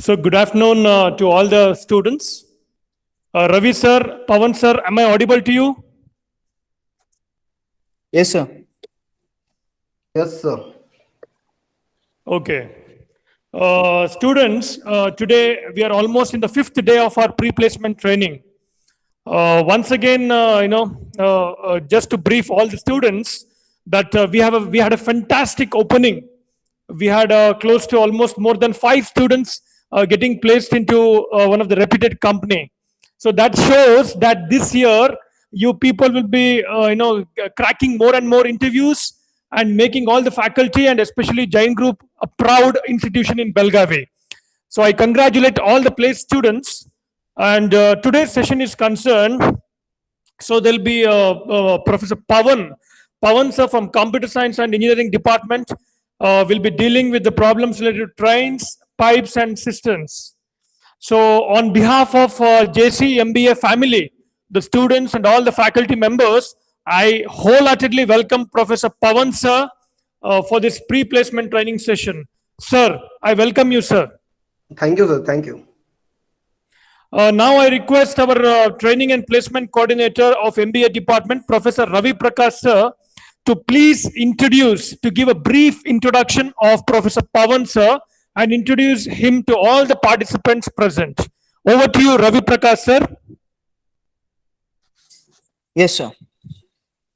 So good afternoon to all the students. Ravi sir, Pavan sir, am I audible to you? Yes, sir. Yes, sir. Okay. Students, today we are almost in the fifth day of our pre-placement training. Once again, just to brief all the students that we had a fantastic opening. We had close to almost more than five students getting placed into one of the reputed company. So that shows that this year you people will be cracking more and more interviews and making all the faculty and especially Jain Group a proud institution in Belgavi. So I congratulate all the placed students. And today's session is concerned. So there'll be Professor Pavan sir from Computer Science and Engineering Department will be dealing with the problems related to trains, pipes, and cisterns. So on behalf of JC MBA family, the students and all the faculty members, I wholeheartedly welcome Professor Pavan sir for this pre-placement training session. Sir, I welcome you, sir. Thank you, sir. Thank you. Now I request our training and placement coordinator of MBA department, Professor Ravi Prakash sir, to please introduce, to give a brief introduction of Professor Pavan sir and introduce him to all the participants present. Over to you, Ravi Prakash sir. Yes, sir.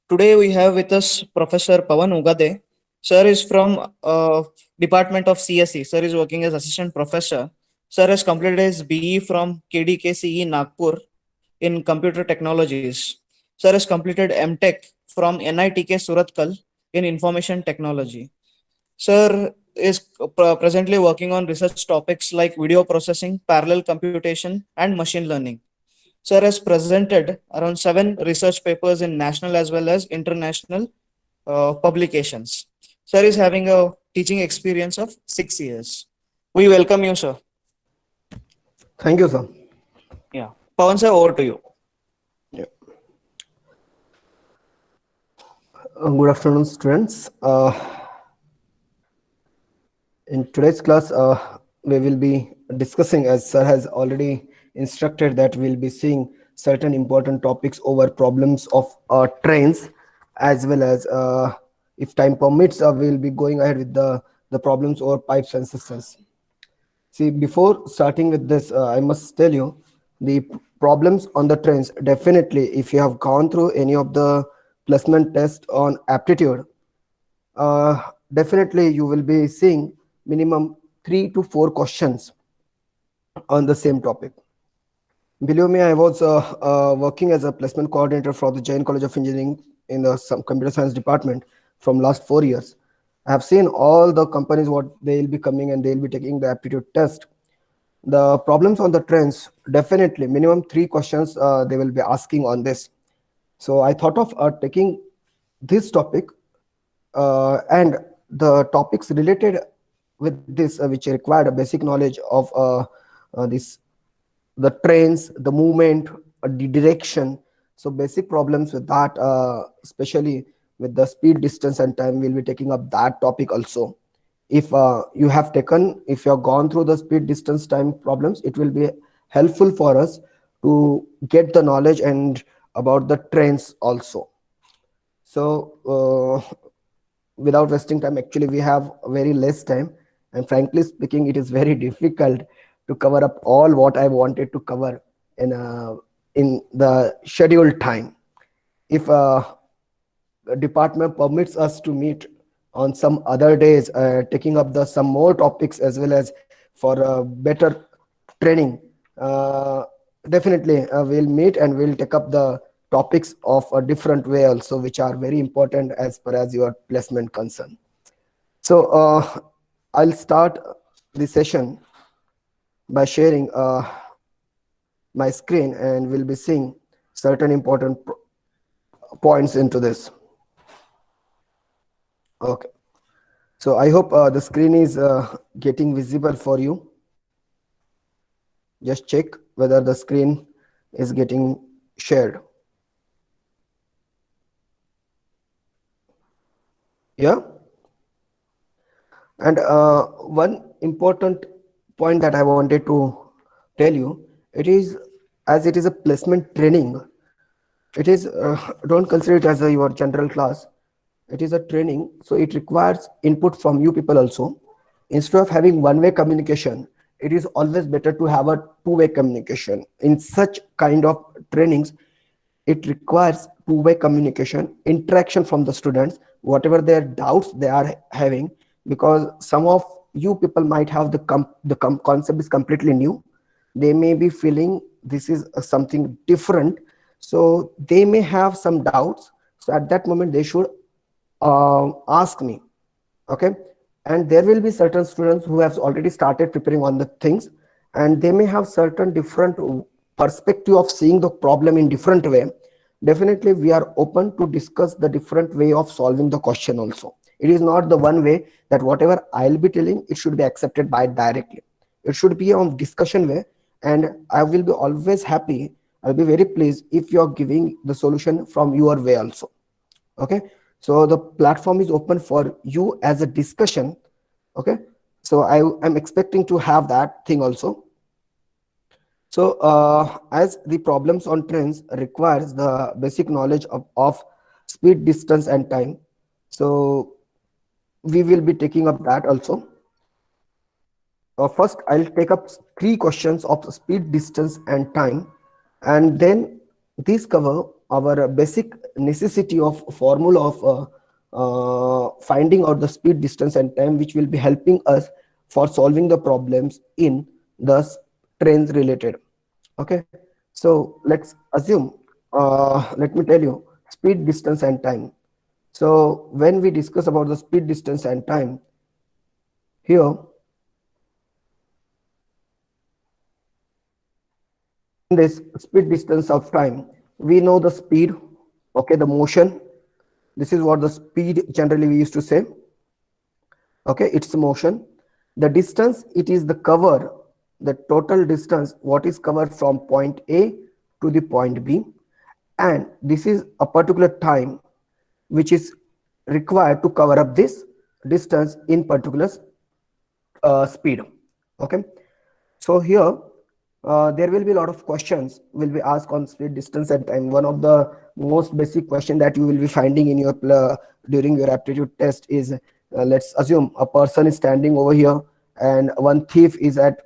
Today we have with us Professor Pavan Ughade. Sir is from Department of CSE. Sir is working as Assistant Professor. Sir has completed his BE from KDKCE Nagpur in Computer Technologies. Sir has completed MTech from NITK Surathkal in Information Technology. Sir is presently working on research topics like video processing, parallel computation, and machine learning. Sir has presented around 7 research papers in national as well as international publications. Sir is having a teaching experience of 6 years. We welcome you, sir. Thank you, sir. Yeah. Pavan sir, over to you. Yeah. Good afternoon, students. In today's class, we will be discussing, as sir has already instructed, that we'll be seeing certain important topics over problems of trains, as well as, if time permits, we'll be going ahead with the problems over pipes and systems. See, before starting with this, I must tell you the problems on the trains. Definitely, if you have gone through any of the placement test on aptitude, definitely you will be seeing minimum 3 to 4 questions on the same topic. Believe me, I was working as a placement coordinator for the Jain College of Engineering in the some computer science department from last 4 years. I have seen all the companies what they will be coming and they will be taking the aptitude test. The problems on the trends, definitely minimum 3 questions they will be asking on this. So I thought of taking this topic and the topics related with this, which required a basic knowledge of this, the trains, the movement, the direction. So basic problems with that, especially with the speed, distance, and time, we'll be taking up that topic also. If you have gone through the speed, distance, time problems, it will be helpful for us to get the knowledge and about the trains also. So without wasting time, actually we have very less time, and frankly speaking, it is very difficult to cover up all what I wanted to cover in the scheduled time. If department permits us to meet on some other days, taking up the some more topics as well as for better training, definitely we'll meet and we'll take up the topics of a different way also, which are very important as far as your placement concern. So I'll start the session by sharing my screen, and we'll be seeing certain important points into this. Okay, so I hope the screen is getting visible for you. Just check whether the screen is getting shared. Yeah. And one important point that I wanted to tell you, it is, as it is a placement training, it is, don't consider it as your general class. It is a training, so it requires input from you people also. Instead of having one-way communication, it is always better to have a two-way communication. In such kind of trainings, it requires two-way communication, interaction from the students, whatever their doubts they are having, because some of you people might have concept is completely new. They may be feeling this is something different, so they may have some doubts. So at that moment they should ask me. Okay. And there will be certain students who have already started preparing on the things, and they may have certain different perspective of seeing the problem in different way. Definitely we are open to discuss the different way of solving the question also. It is not the one way that whatever I'll be telling it should be accepted by directly. It should be on discussion way, and I will be always happy, I'll be very pleased if you are giving the solution from your way also. Okay. So the platform is open for you as a discussion. Okay. So I am expecting to have that thing also. So as the problems on trains requires the basic knowledge of speed, distance and time, so we will be taking up that also. First I'll take up three questions of speed, distance and time, and then these cover our basic necessity of formula of finding out the speed, distance and time, which will be helping us for solving the problems in the trains related. Okay. So let's assume, let me tell you speed, distance and time. So when we discuss about the speed, distance and time, here in this speed, distance of time, we know the speed. Okay. The motion, this is what the speed generally we used to say. Okay. It's motion. The distance, it is the cover, the total distance what is covered from point A to the point B, and this is a particular time which is required to cover up this distance in particular speed. Okay. So here there will be a lot of questions will be asked on speed, distance and time. One of the most basic question that you will be finding in your during your aptitude test is, let's assume a person is standing over here and one thief is at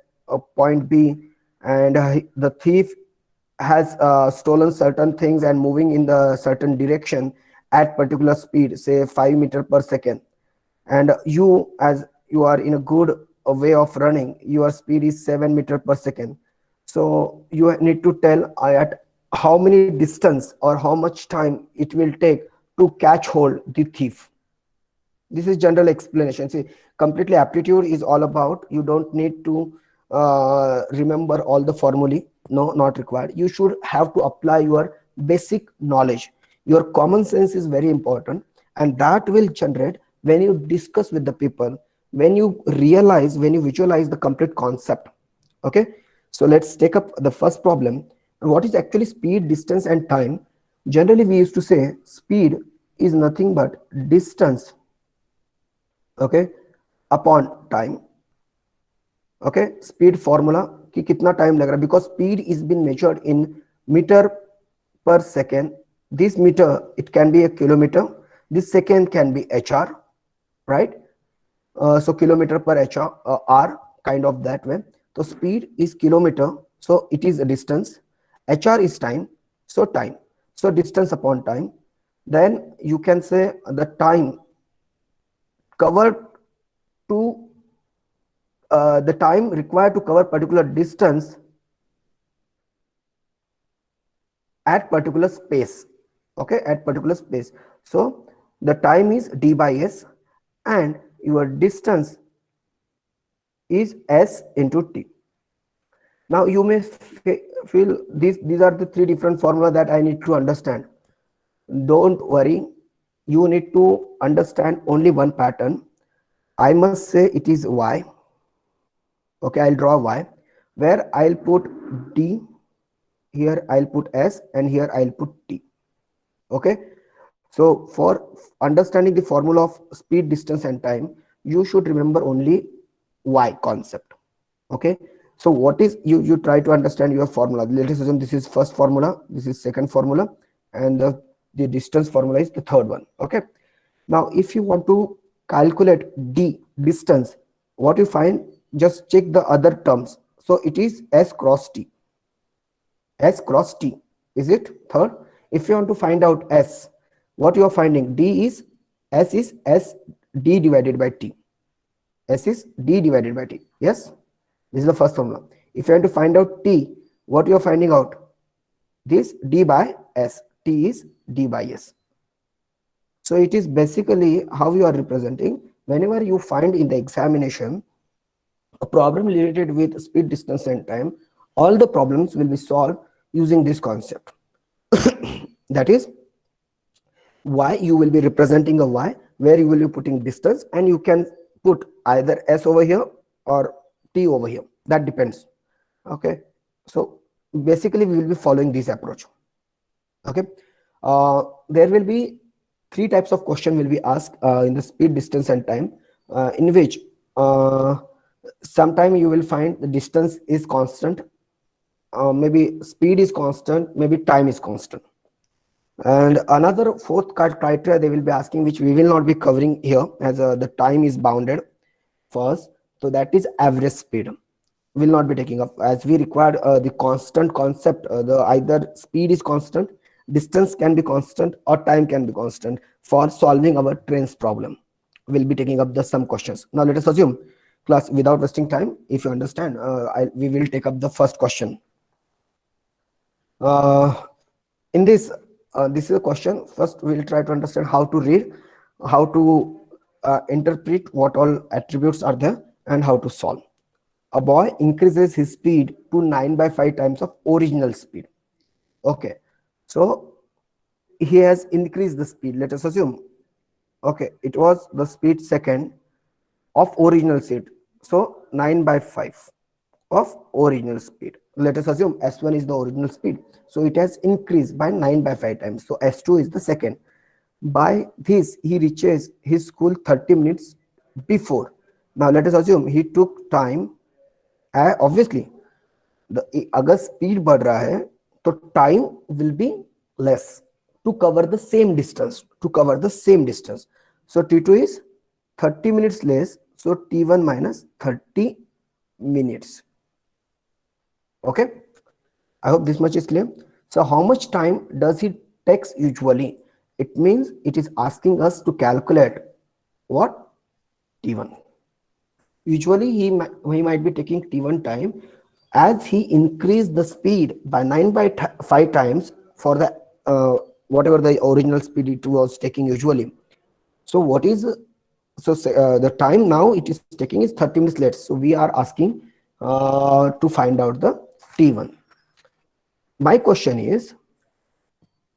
point B, and the thief has stolen certain things and moving in the certain direction at particular speed, say 5 meters per second, and you, as you are in a good way of running, your speed is 7 meters per second. So you need to tell at how many distance or how much time it will take to catch hold the thief. This is general explanation. See, completely aptitude is all about, you don't need to remember all the formulae. No, not required. You should have to apply your basic knowledge. Your common sense is very important, and that will generate when you discuss with the people, when you realize, when you visualize the complete concept. Okay. So let's take up the first problem. What is actually speed, distance and time? Generally we used to say speed is nothing but distance, okay, upon time. Okay. Speed formula कि कितना time लग रहा है, because speed is been measured in meter per second. This meter, it can be a kilometer, this second can be hr, right? So kilometer per hr, r, kind of that way. So speed is kilometer, so it is a distance. hr is time, so time, so distance upon time. Then you can say the time covered to the time required to cover particular distance at particular space. Okay, at particular space. So the time is d by s and your distance is s into t. Now you may feel these are the three different formula that I need to understand. Don't worry, you need to understand only one pattern. I must say it is y. Okay, I'll draw y, where I'll put d, here I'll put s, and here I'll put t. Okay. So for understanding the formula of speed, distance and time, you should remember only y concept. Okay, so what is you try to understand your formula. Let us assume this is first formula, this is second formula, and the distance formula is the third one. Okay, now if you want to calculate d distance, what you find, just check the other terms. So it is s cross t. S cross t, is it third? If you want to find out s, what you are finding, d is s d divided by t. S is d divided by t. Yes, this is the first formula. If you want to find out t, what you are finding out, this d by s. T is d by s. So it is basically how you are representing. Whenever you find in the examination a problem related with speed, distance, and time, all the problems will be solved using this concept. That is, y, you will be representing a y where you will be putting distance, and you can put either s over here or t over here, that depends. Okay, so basically we will be following this approach. Okay, there will be three types of question will be asked in the speed, distance, and time, in which sometime you will find the distance is constant, maybe speed is constant, maybe time is constant. And another fourth criteria they will be asking, which we will not be covering here as the time is bounded first. So that is average speed. Will not be taking up, as we required the constant concept. The either speed is constant, distance can be constant, or time can be constant for solving our trains problem. We'll be taking up the some questions. Now let us assume, class, without wasting time, if you understand, we will take up the first question. In this, this is a question. First, we'll try to understand how to read, how to interpret what all attributes are there, and how to solve. A boy increases his speed to 9 by 5 times of original speed. Okay, so he has increased the speed. Let us assume, okay, it was the speed second of original speed. So 9 by 5 of original speed. Let us assume s1 is the original speed. So it has increased by 9 by 5 times. So s2 is the second. By this, he reaches his school 30 minutes before. Now let us assume he took time. Obviously, अगर speed बढ़ रहा है तो time will be less to cover the same distance, so t2 is 30 minutes less, so t1 minus 30 minutes. Okay, I hope this much is clear. So how much time does it takes usually? It means it is asking us to calculate what? T1. Usually he might be taking t1 time, as he increased the speed by 9 by 5 times for the whatever the original speed it was taking usually. So what is the time now it is taking is 30 minutes late. So we are asking to find out the t1. My question is,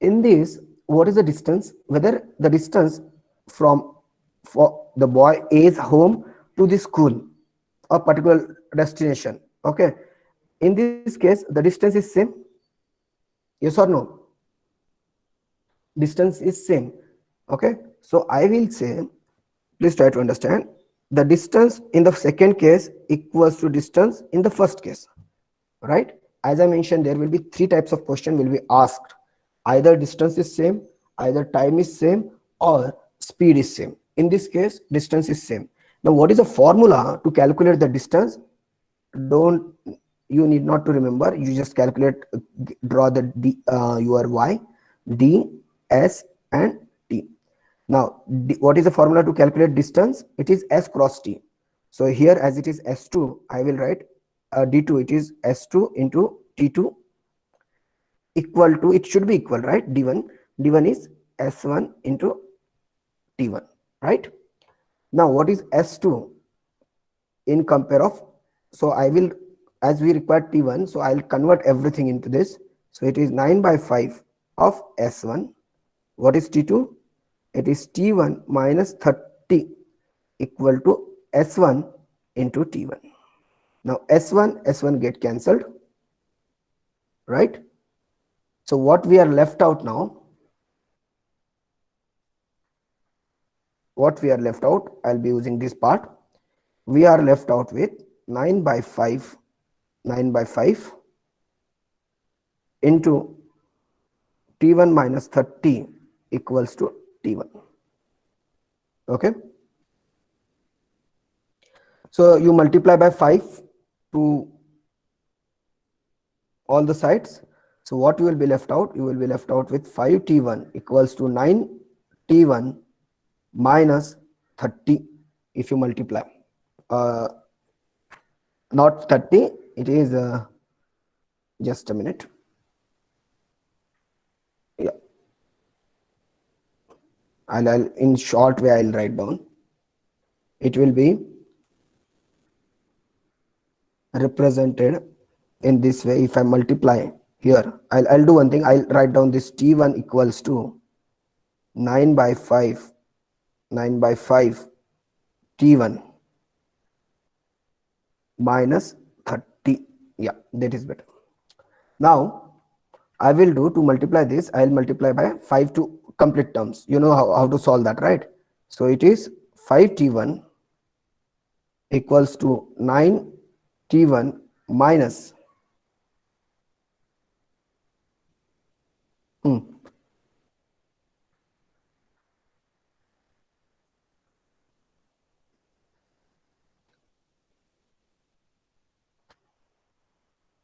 in this, what is the distance, whether the distance from for the boy A's home to the school, a particular destination. Okay, in this case the distance is same, yes or no? Distance is same. Okay, so I will say, please try to understand, the distance in the second case equals to distance in the first case, right? As I mentioned, there will be three types of question will be asked. Either distance is same, either time is same, or speed is same. In this case, distance is same. Now what is the formula to calculate the distance? Don't, you need not to remember, you just calculate, draw the your y, d, s, and t. Now what is the formula to calculate distance? It is s cross t. So here, as it is s2, I will write d2, it is s2 into t2 equal to, it should be equal, right? d1 is s1 into t1, right? Now what is s2 in compare of, so I will, as we require t1, so I'll convert everything into this. So it is 9 by 5 of s1. What is t2? It is t1 minus 30 equal to s1 into t1. Now s1 get cancelled, right? So what we are left out now, I'll be using this part. We are left out with 9 by 5, 9 by 5 into T1 minus 30 equals to T1. Okay. So you multiply by 5 to all the sides. So what you will be left out? You will be left out with 5T1 equals to 9T1 minus 30 if you multiply. Uh, Not 30, it is just a minute. Yeah, I'll in short way I'll write down. It will be represented in this way. If I multiply here, I'll do one thing. I'll write down this T1 equals to 9 by 5, 9 by 5 T1 minus 30. Yeah, that is better. Now I will do to multiply this, I'll multiply by 5 to complete terms. You know how to solve that, right? So it is 5T1 equals to 9T1 minus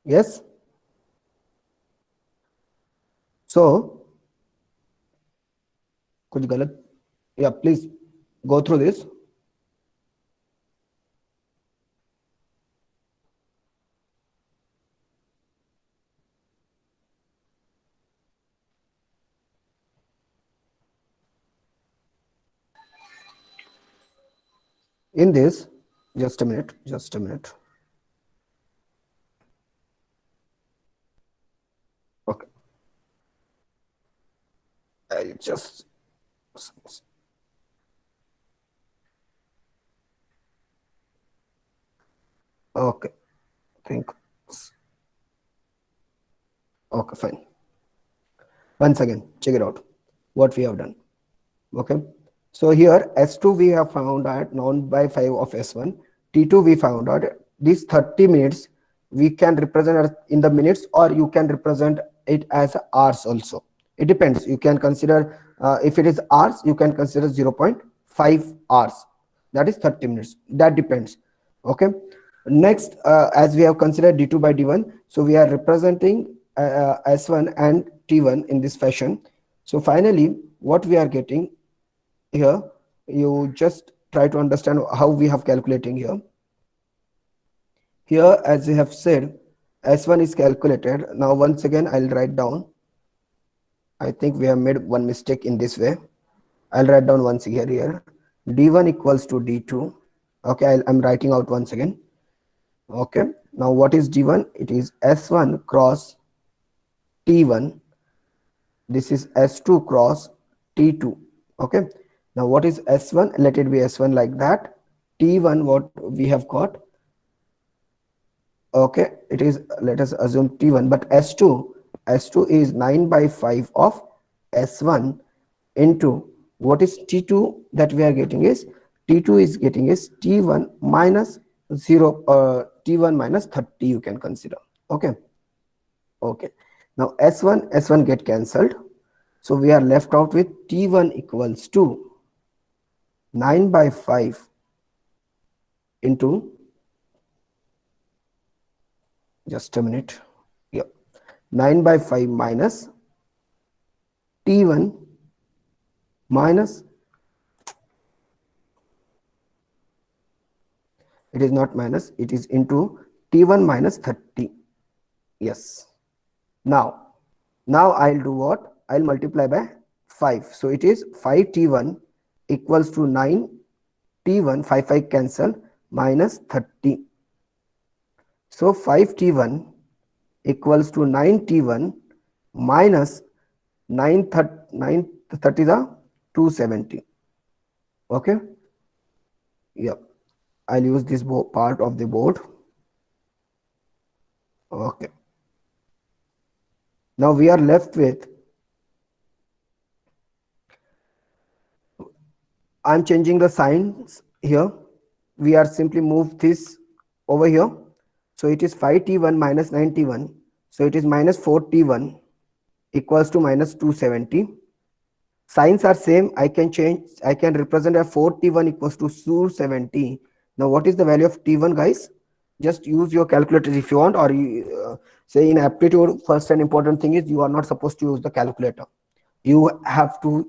yes. So कुछ गलत, yeah, please go through this. In this, just a minute, just a minute. Okay, I'll just okay, think okay, fine. Once again, check it out what we have done. Okay, so here S2 we have found at 9 by 5 of S1, T2 we found out. These 30 minutes we can represent in the minutes, or you can represent it as hours also. It depends. You can consider if it is hours, you can consider 0.5 hours, that is 30 minutes. That depends. Okay, next as we have considered D2 by D1, so we are representing S1 and T1 in this fashion. So finally what we are getting here, you just try to understand how we have calculating here. Here, as I have said, S1 is calculated. Now once again I'll write down. I think we have made one mistake in this way. I'll write down once here D1 equals to D2. Okay, I'm writing out once again. Okay, now what is D1? It is S1 cross T1. This is S2 cross T2. Okay, now what is S1? Let it be S1 like that. T1, what we have got? Okay, it is, let us assume T1, but S2 is 9 by 5 of S1 into what is T2 that we are getting is T2 is getting is T1 minus 0, T1 minus 30 you can consider. Okay, okay, now S1 get cancelled, so we are left out with T1 equals to 9 by 5 into, just a minute, yeah, 9 by 5 minus T1 minus, it is not minus, it is into T1 minus 30. Yes, now I'll do what? I'll multiply by 5. So it is 5T1 equals to 9T1, 5 cancel, minus 30. So 5T1 equals to 9T1 minus 930 the 270. Okay, yep, I'll use this part of the board. Okay, now we are left with, I'm changing the signs here. We are simply move this over here. So it is 5t1 minus 9t1. So it is minus 4t1 equals to minus 270. Signs are same. I can change. I can represent a 4t1 equals to 270. Now what is the value of t1, guys? Just use your calculator if you want, or say in aptitude, first and important thing is you are not supposed to use the calculator. You have to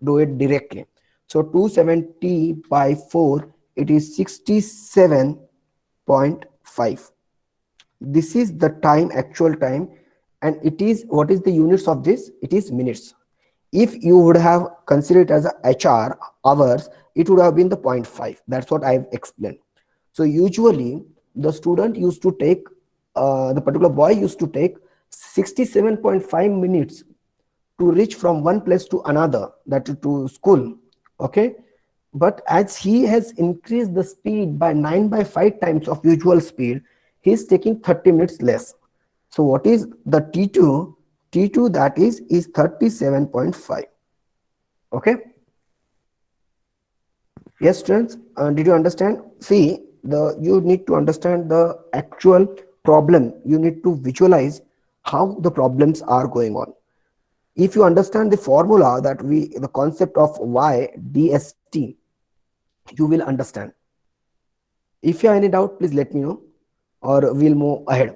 do it directly. So 270 by 4, it is 67.5. This is the time, actual time, and it is, what is the units of this? It is minutes. If you would have considered it as a HR hours, it would have been the 0.5. That's what I've explained. So usually the student used to take, the particular boy used to take 67.5 minutes to reach from one place to another, that is to school. Okay, but as he has increased the speed by 9/5 times of usual speed, he is taking 30 minutes less. So what is the T2? T2, that is 37.5. Okay. Yes, students, did you understand? See, you need to understand the actual problem. You need to visualize how the problems are going on. If you understand the formula, that the concept of y dst, you will understand. If you have any doubt, please let me know, or we'll move ahead.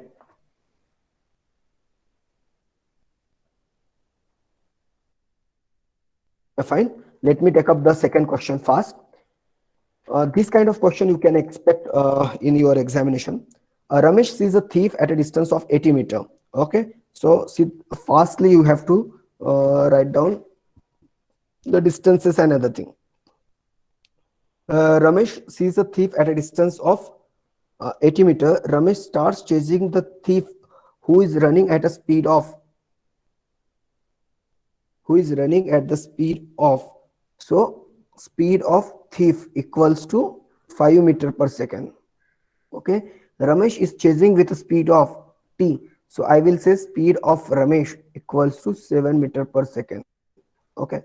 Fine. Let me take up the second question fast. This kind of question you can expect in your examination. Ramesh sees a thief at a distance of 80 meters. Okay, so see, fastly you have to write down the distances and other thing. Ramesh sees a thief at a distance of 80 meters. Ramesh starts chasing the thief who is running at a speed of, the speed of, so speed of thief equals to 5 meters per second. Okay, Ramesh is chasing with a speed of t, so I will say speed of Ramesh equals to 7 meters per second. Okay,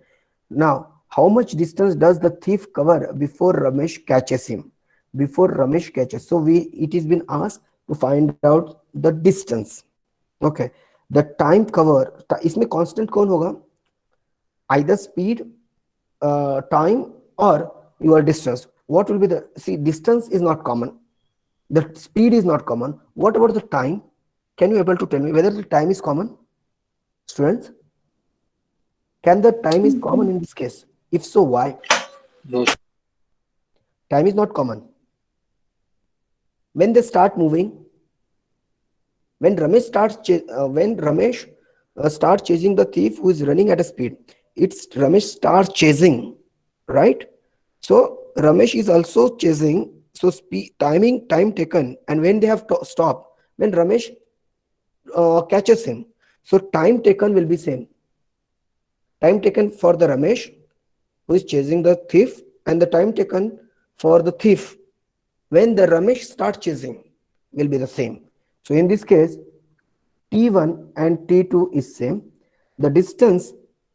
now how much distance does the thief cover before Ramesh catches him? Before Ramesh catches, so it is been asked to find out the distance. Okay, the time cover, इसमें constant कौन होगा? Either speed, time, or your distance. What will be the, see, distance is not common, the speed is not common. What about the time? Can you able to tell me whether the time is common, students? Can the time is common in this case? If so, why? No, Time is not common. When they start moving, when Ramesh starts chasing the thief who is running at a speed, it's Ramesh starts chasing, right? So Ramesh is also chasing. So speed, time taken, and when they have stopped, when Ramesh catches him, so time taken will be same. Time taken for the Ramesh who is chasing the thief, and the time taken for the thief when the Ramesh starts chasing will be the same. So in this case, T1 and T2 is same. The distance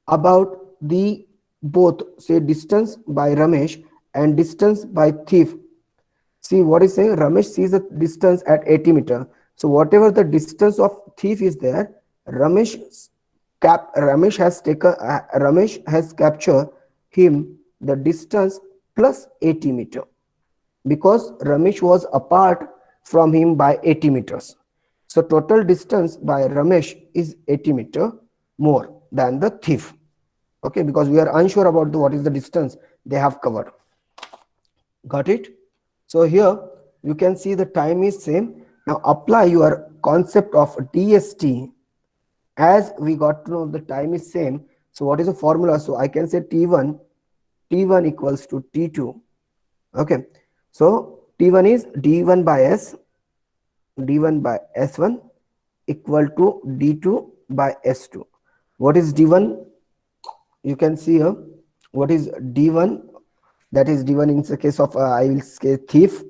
about the both, say distance by Ramesh and distance by thief. See what is saying? Ramesh sees the distance at 80 meters. So whatever the distance of thief is there, Ramesh has captured him the distance plus 80 meters, because Ramesh was apart from him by 80 meters. So total distance by Ramesh is 80 meters more than the thief. Okay, because we are unsure about what is the distance they have covered. Got it? So here you can see the time is same. Now apply your concept of DST. As we got to know the time is same, so what is the formula? So I can say T1 equals to T2. Okay, so T1 is D1 by S1 equal to D2 by S2. What is D1? You can see here what is D1. That is D1 in the case of I will say thief,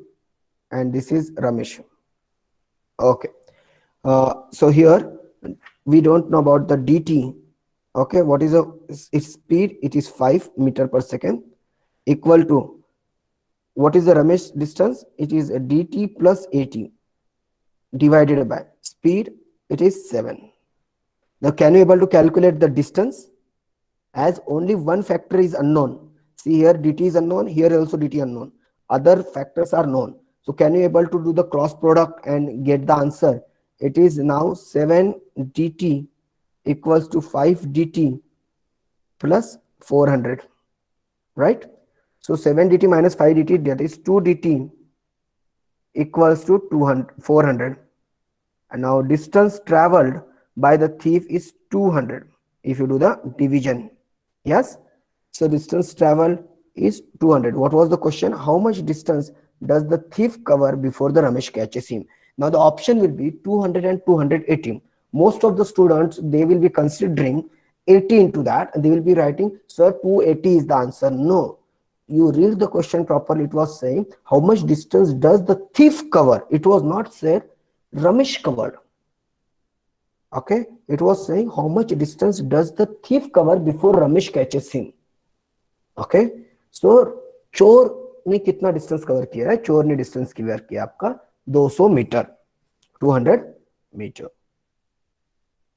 and this is Ramesh. Okay, so here we don't know about the dt. Okay, what is its speed? It is 5 meters per second equal to What is the Ramesh distance? It is a dt plus at divided by speed. It is 7. Now, can you able to calculate the distance? As only one factor is unknown. See here, dt is unknown. Here also dt unknown. Other factors are known. So, can you able to do the cross product and get the answer? It is now 7 dt equals to 5 dt plus 400, right? So 7 dt minus 5 dt, that is 2 dt equals to 400. And now distance traveled by the thief is 200 if you do the division. Yes, so distance traveled is 200. What was the question? How much distance does the thief cover before the Ramesh catches him? Now the option will be 200 and 280. Most of the students, they will be considering 80 into that, and they will be writing, sir, 280 is the answer. No, you read the question properly. It was saying how much distance does the thief cover. It was not said Ramesh covered. Okay, it was saying how much distance does the thief cover before Ramesh catches him. Okay, so चोर ने कितना distance cover किया है? चोर ने distance cover किया आपका 200 metre, 200 meter.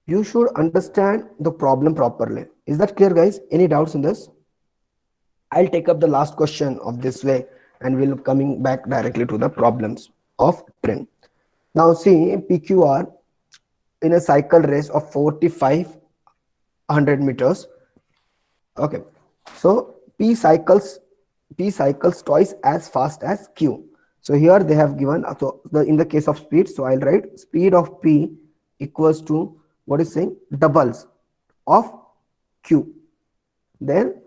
You should understand the problem properly. Is that clear, guys? Any doubts in this? I'll take up the last question of this way and we'll coming back directly to the problems of train. Now see PQR in a cycle race of 4500 meters. Okay, so P cycles twice as fast as Q. So here they have given, so in the case of speed, so I'll write speed of P equals to, what is saying, doubles of Q. Then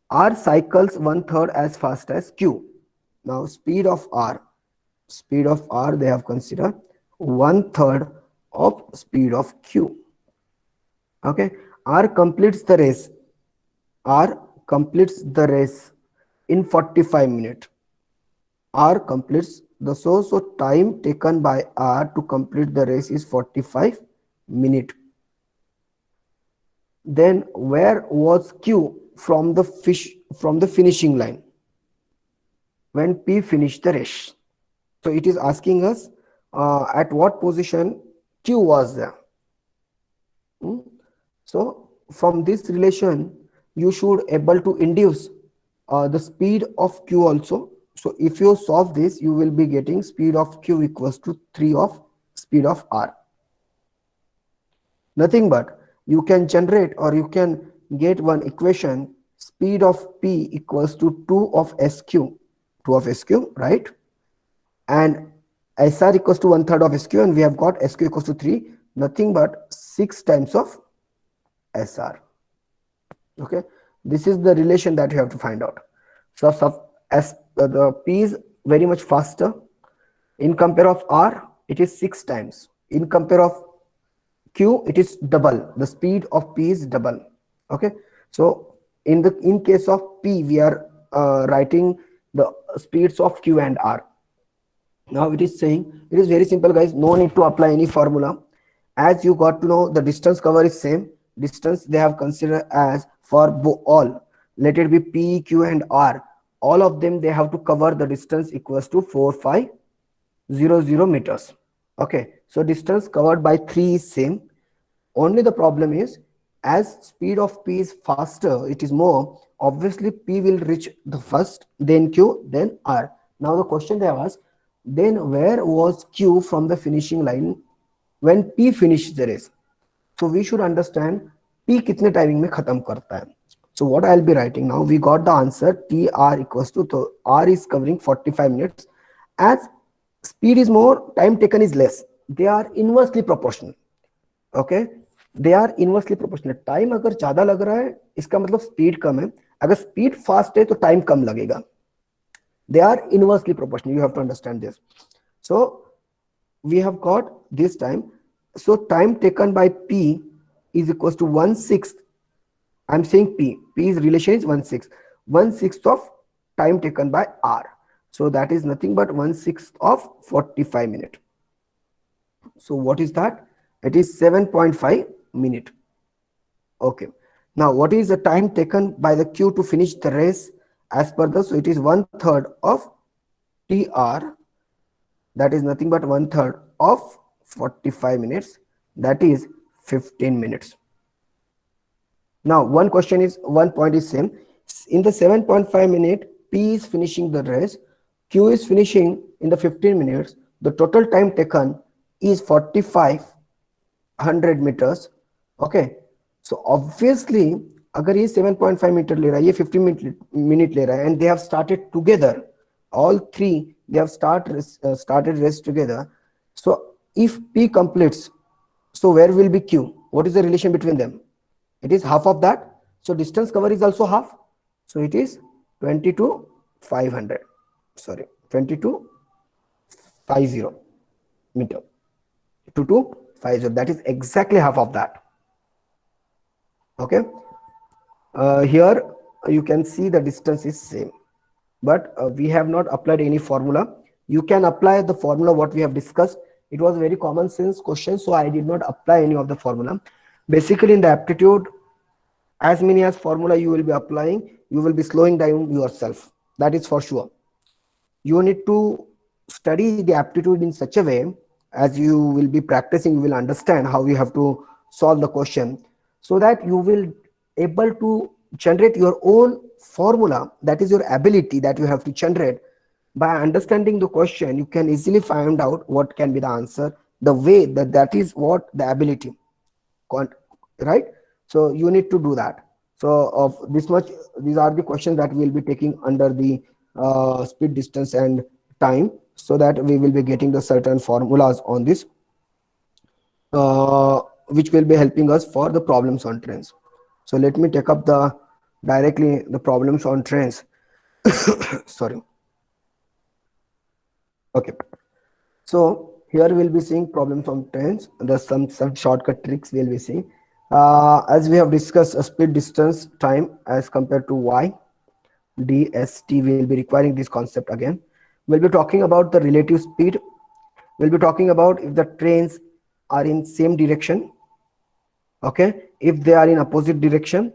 R cycles 1/3 as fast as Q. Now speed of R they have considered 1/3 of speed of Q. Okay, R completes the race in 45 minutes. R completes the so time taken by R to complete the race is 45 minutes. Then where was Q from the finishing line when P finished the race? So it is asking us at what position Q was there. So from this relation you should able to induce the speed of Q also. So if you solve this, you will be getting speed of Q equals to 3 of speed of R. Nothing but you can generate or you can get one equation, speed of P equals to 2 of SQ, right? And SR equals to 1/3 of SQ, and we have got SQ equals to 3, nothing but 6 times of SR. Okay, this is the relation that you have to find out. So as the P is very much faster, in compare of R it is 6 times, in compare of Q it is double, the speed of P is double. Okay, so in case of P we are writing the speeds of Q and R. Now it is saying, it is very simple, guys, no need to apply any formula. As you got to know, the distance cover is same. Distance they have considered as for all, let it be P, Q and R, all of them they have to cover the distance equals to 4500 meters. Okay, so distance covered by 3 is same. Only the problem is, as speed of P is faster, it is more, obviously P will reach the first, then Q, then R. Now the question they have asked, then where was Q from the finishing line when P finished the race? So we should understand P kitne timing mein khatam karta hai. So what I'll be writing now, we got the answer TR equals to, so R is covering 45 minutes. As speed is more, time taken is less. They are inversely proportional. Okay, they are inversely proportional. Time अगर ज़्यादा लग रहा है, इसका मतलब speed कम है. अगर speed fast है, तो time कम लगेगा. They are inversely proportional. You have to understand this. So we have got this time. So time taken by P is equals to 1/6. I'm saying P's relation is 1/6. 1/6 of time taken by R. So that is nothing but 1/6 of 45 minutes. So what is that? It is 7.5 minutes. Okay. Now what is the time taken by the Q to finish the race? As per the, so it is 1/3 of TR, that is nothing but 1/3 of 45 minutes, that is 15 minutes. Now one point is same. In the 7.5 minute, P is finishing the race, Q is finishing in the 15 minutes. The total time taken is 4500 meters. Okay, so obviously अगर ये 7.5 metre ले रहा है, ये 15 minute ले रहा है, and they have started together, all three they have started race together. So if P completes, so where will be Q? What is the relation between them? It is half of that. So distance cover is also half. So it is 22,500. Sorry, 2250 meter. 2250. That is exactly half of that. Okay. Here you can see the distance is same, but we have not applied any formula. You can apply the formula what we have discussed. It was a very common sense question, so I did not apply any of the formula. Basically in the aptitude, as many as formula you will be applying, you will be slowing down yourself, that is for sure. You need to study the aptitude in such a way, as you will be practicing, you will understand how you have to solve the question, so that you will able to generate your own formula. That is your ability that you have to generate. By understanding the question, you can easily find out what can be the answer, the way that is what the ability, right? So you need to do that. So of this much, these are the questions that we will be taking under the speed, distance and time, so that we will be getting the certain formulas on this, which will be helping us for the problems on trains. So let me take up directly the problems on trains. Sorry. Okay, so here we'll be seeing problems on trains. There's some shortcut tricks we'll be seeing. As we have discussed, speed, distance, time as compared to y, DST, will be requiring this concept again. We'll be talking about the relative speed. We'll be talking about if the trains are in same direction. Okay, if they are in opposite direction,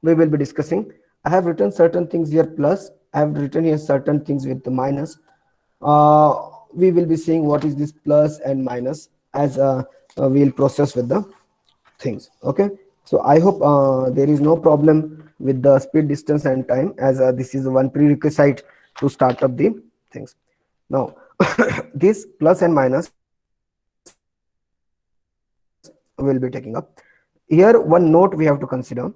we will be discussing. I have written certain things here plus, I have written here certain things with the minus. We will be seeing what is this plus and minus as we'll process with the things. Okay, so I hope there is no problem with the speed, distance and time, as this is one prerequisite to start up the things. Now this plus and minus will be taking up. Here one note we have to consider: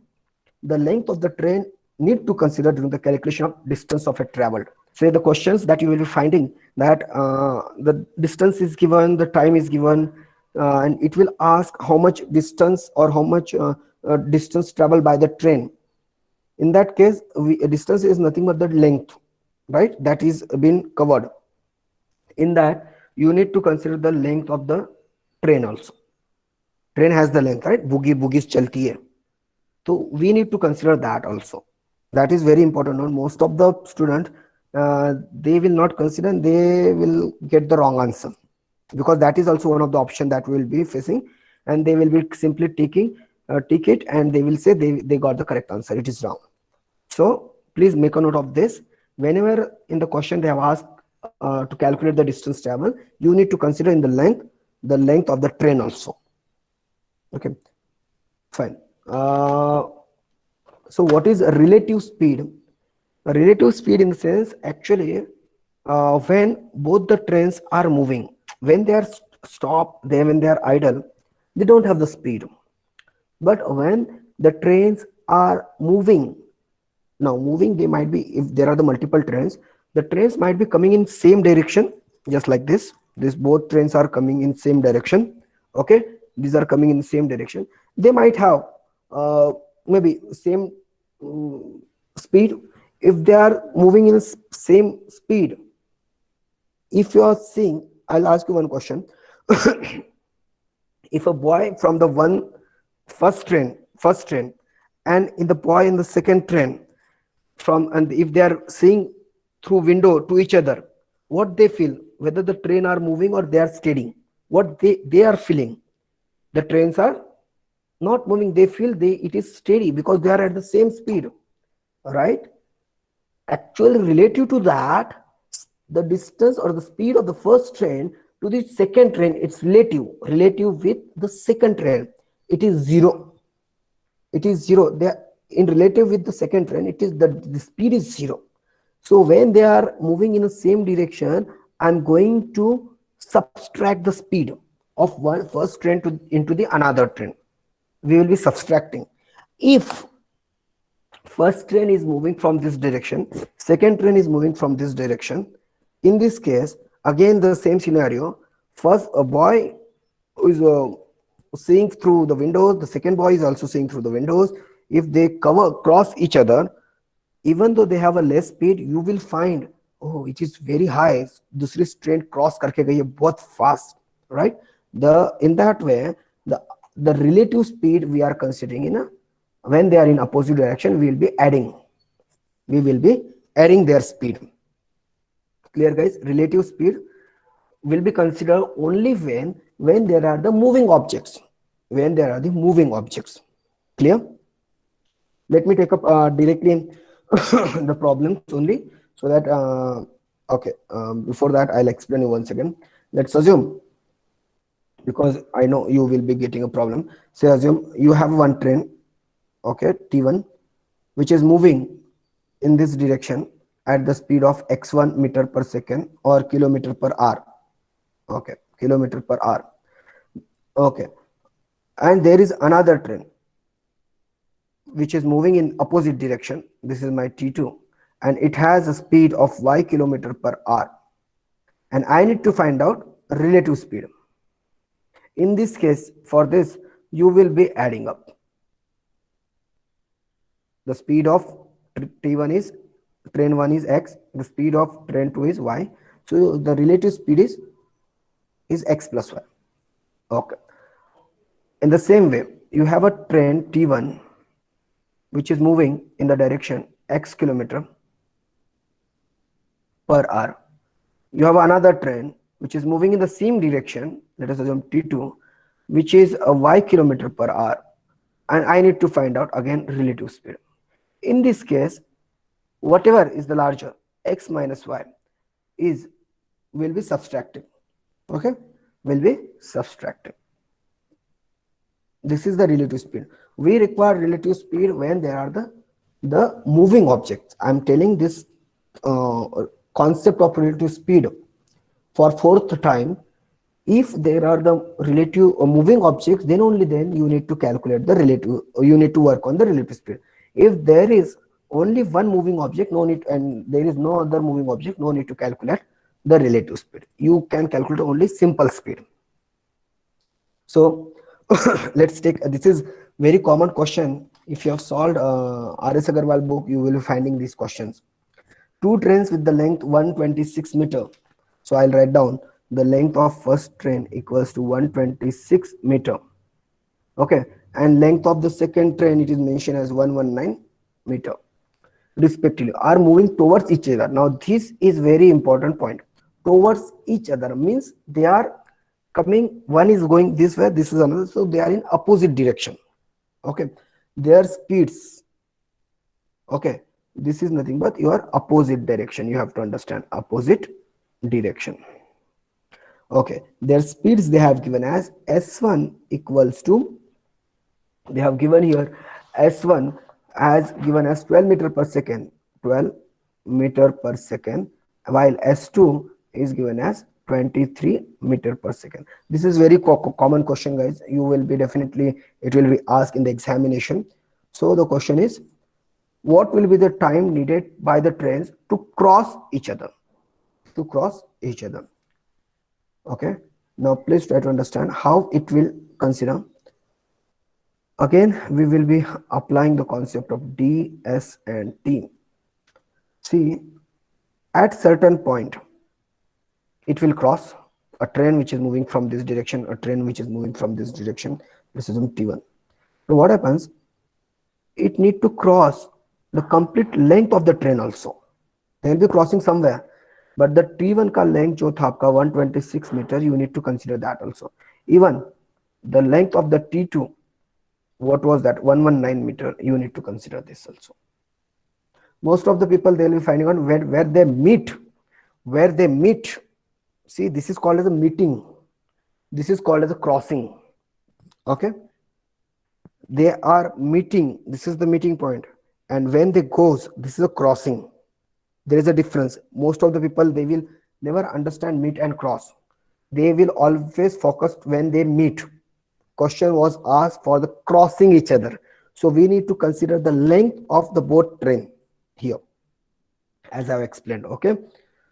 the length of the train need to consider during the calculation of distance of a traveled. Say the questions that you will be finding that the distance is given, the time is given, and it will ask how much distance or how much distance traveled by the train. In that case, distance is nothing but the length, right? That is been covered. In that, you need to consider the length of the train also. Train has the length, right? Bogies chalti hai. So we need to consider that also. That is very important. Most of the students, they will not consider, and they will get the wrong answer, because that is also one of the options that we will be facing, and they will be simply taking tick it, and they will say they got the correct answer. It is wrong. So please make a note of this. Whenever in the question they have asked to calculate the distance travel, you need to consider in the length of the train also. Okay, fine. So what is a relative speed? A relative speed in the sense, actually, when both the trains are moving, when they are stopped, when they are idle, they don't have the speed. But when the trains are moving, now moving, they might be, if there are the multiple trains, the trains might be coming in same direction, just like this. This both trains are coming in same direction. Okay, these are coming in the same direction. They might have maybe same speed. If they are moving in same speed, if you are seeing, I'll ask you one question. If a boy from the first train and in the boy in the second train and if they are seeing through window to each other, what they feel, whether the train are moving or they are steady, what they are feeling, the trains are not moving, they feel it is steady because they are at the same speed, right? Actually, relative to that, the distance or the speed of the first train to the second train, it's relative with the second train, it is zero. It is zero. They are in relative with the second train, it is the speed is zero. So when they are moving in the same direction, I'm going to subtract the speed of one first train to into the another train. We will be subtracting. If first train is moving from this direction, second train is moving from this direction, in this case again the same scenario. First a boy who is seeing through the windows, the second boy is also seeing through the windows. If they cross each other, even though they have a less speed, you will find, oh, it is very high, दूसरी train cross करके गई है बहुत fast, right? In that way, the relative speed we are considering in a, when they are in opposite direction, we will be adding their speed. Clear, guys? Relative speed will be considered only when there are the moving objects. Clear? Let me take up directly the problems only, so that okay, before that I'll explain you once again. Let's assume, because I know you will be getting a problem. Say assume you have one train, okay, T1, which is moving in this direction at the speed of x1 meter per second or kilometer per hour. Okay, kilometer per hour. Okay, and there is another train which is moving in opposite direction. This is my T2, and it has a speed of y kilometer per hour, and I need to find out relative speed. In this case, for this you will be adding up. The speed of T1 is, train 1 is x, the speed of train 2 is y, so the relative speed is x plus y. Okay, in the same way, you have a train T1 which is moving in the direction x kilometer per hour. You have another train which is moving in the same direction, let us assume T2, which is a y kilometer per hour, and I need to find out again relative speed. In this case, whatever is the larger, x minus y, will be subtracted. Okay, will be subtracted. This is the relative speed. We require relative speed when there are the moving objects. I'm telling this concept of relative speed for fourth time. If there are the relative moving objects, then only then you need to calculate the relative, you need to work on the relative speed. If there is only one moving object, no need, and there is no other moving object, no need to calculate the relative speed. You can calculate only simple speed. So let's take, this is very common question. If you have solved R.S. Agarwal book, you will be finding these questions. Two trains with the length 126 meter. So I'll write down the length of first train equals to 126 meter. Okay, and length of the second train, it is mentioned as 119 meter respectively, are moving towards each other. Now this is very important point. Towards each other means they are coming, one is going this way, this is another, so they are in opposite direction. Okay, their speeds, okay, this is nothing but your opposite direction. You have to understand opposite direction. Okay, their speeds they have given as s1 equals to, they have given here s1 as given as 12 meter per second, 12 meter per second, while s2 is given as 23 meter per second. This is very common question, guys. You will be definitely, it will be asked in the examination. So the question is, what will be the time needed by the trains to cross each other? Okay, now please try to understand how it will consider. Again, we will be applying the concept of D, S and T. See, at certain point, it will cross a train which is moving from this direction, a train which is moving from this direction. This is on T1. So what happens? It need to cross the complete length of the train also. They will be crossing somewhere, but the T1 ka length jo tha aapka 126 meter, you need to consider that also. Even the length of the T2, what was that, 119 meter, you need to consider this also. Most of the people, they will be finding out where they meet, where they meet. See, this is called as a meeting, this is called as a crossing. Okay, they are meeting, this is the meeting point, and when they goes, this is a crossing. There is a difference. Most of the people, they will never understand meet and cross. They will always focus when they meet. Question was asked for the crossing each other, so we need to consider the length of the boat train here, as I've explained. Okay,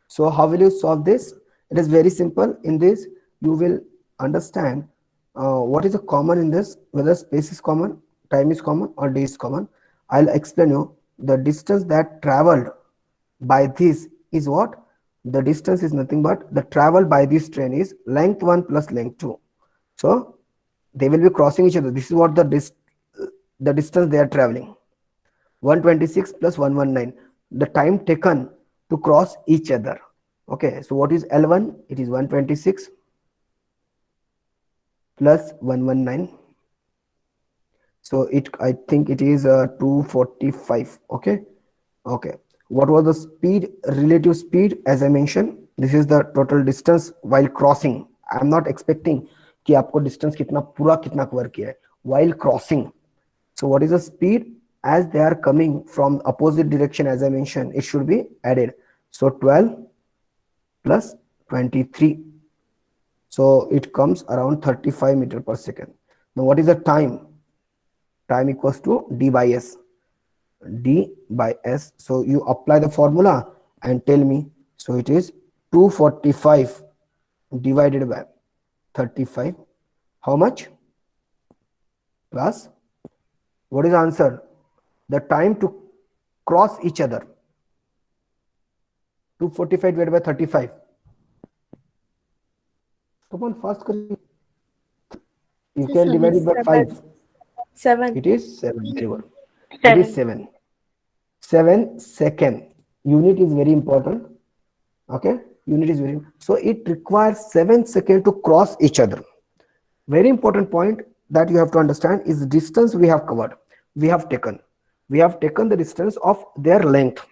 so how will you solve this? It is very simple. In this, you will understand what is the common in this, whether space is common, time is common, or day is common. I'll explain you the distance that traveled by this is what? The distance is nothing but the travel by this train is length 1 plus length 2. So they will be crossing each other. This is what the distance they are traveling. 126 plus 119, the time taken to cross each other. Okay, so what is L1? It is 126 plus 119. So I think it is 245. Okay, okay. What was the speed, relative speed? As I mentioned, this is the total distance while crossing. I am not expecting कि आपको distance कितना पूरा कितना cover किया है while crossing. So what is the speed? As they are coming from opposite direction, as I mentioned, it should be added. So 12 plus 23. So it comes around 35 meter per second. Now what is the time? Time equals to d by s. D by s. So you apply the formula and tell me. So it is 245 divided by 35. How much? Plus, what is the answer? The time to cross each other. 245 divided by 35. Come on, fast. You can divide it by 5. 7. It is 7. Very good. It 7. is 7. 7 second. Unit is very important. Okay, unit is very, so it requires 7 seconds to cross each other. Very important point that you have to understand is distance we have covered. We have taken the distance of their length,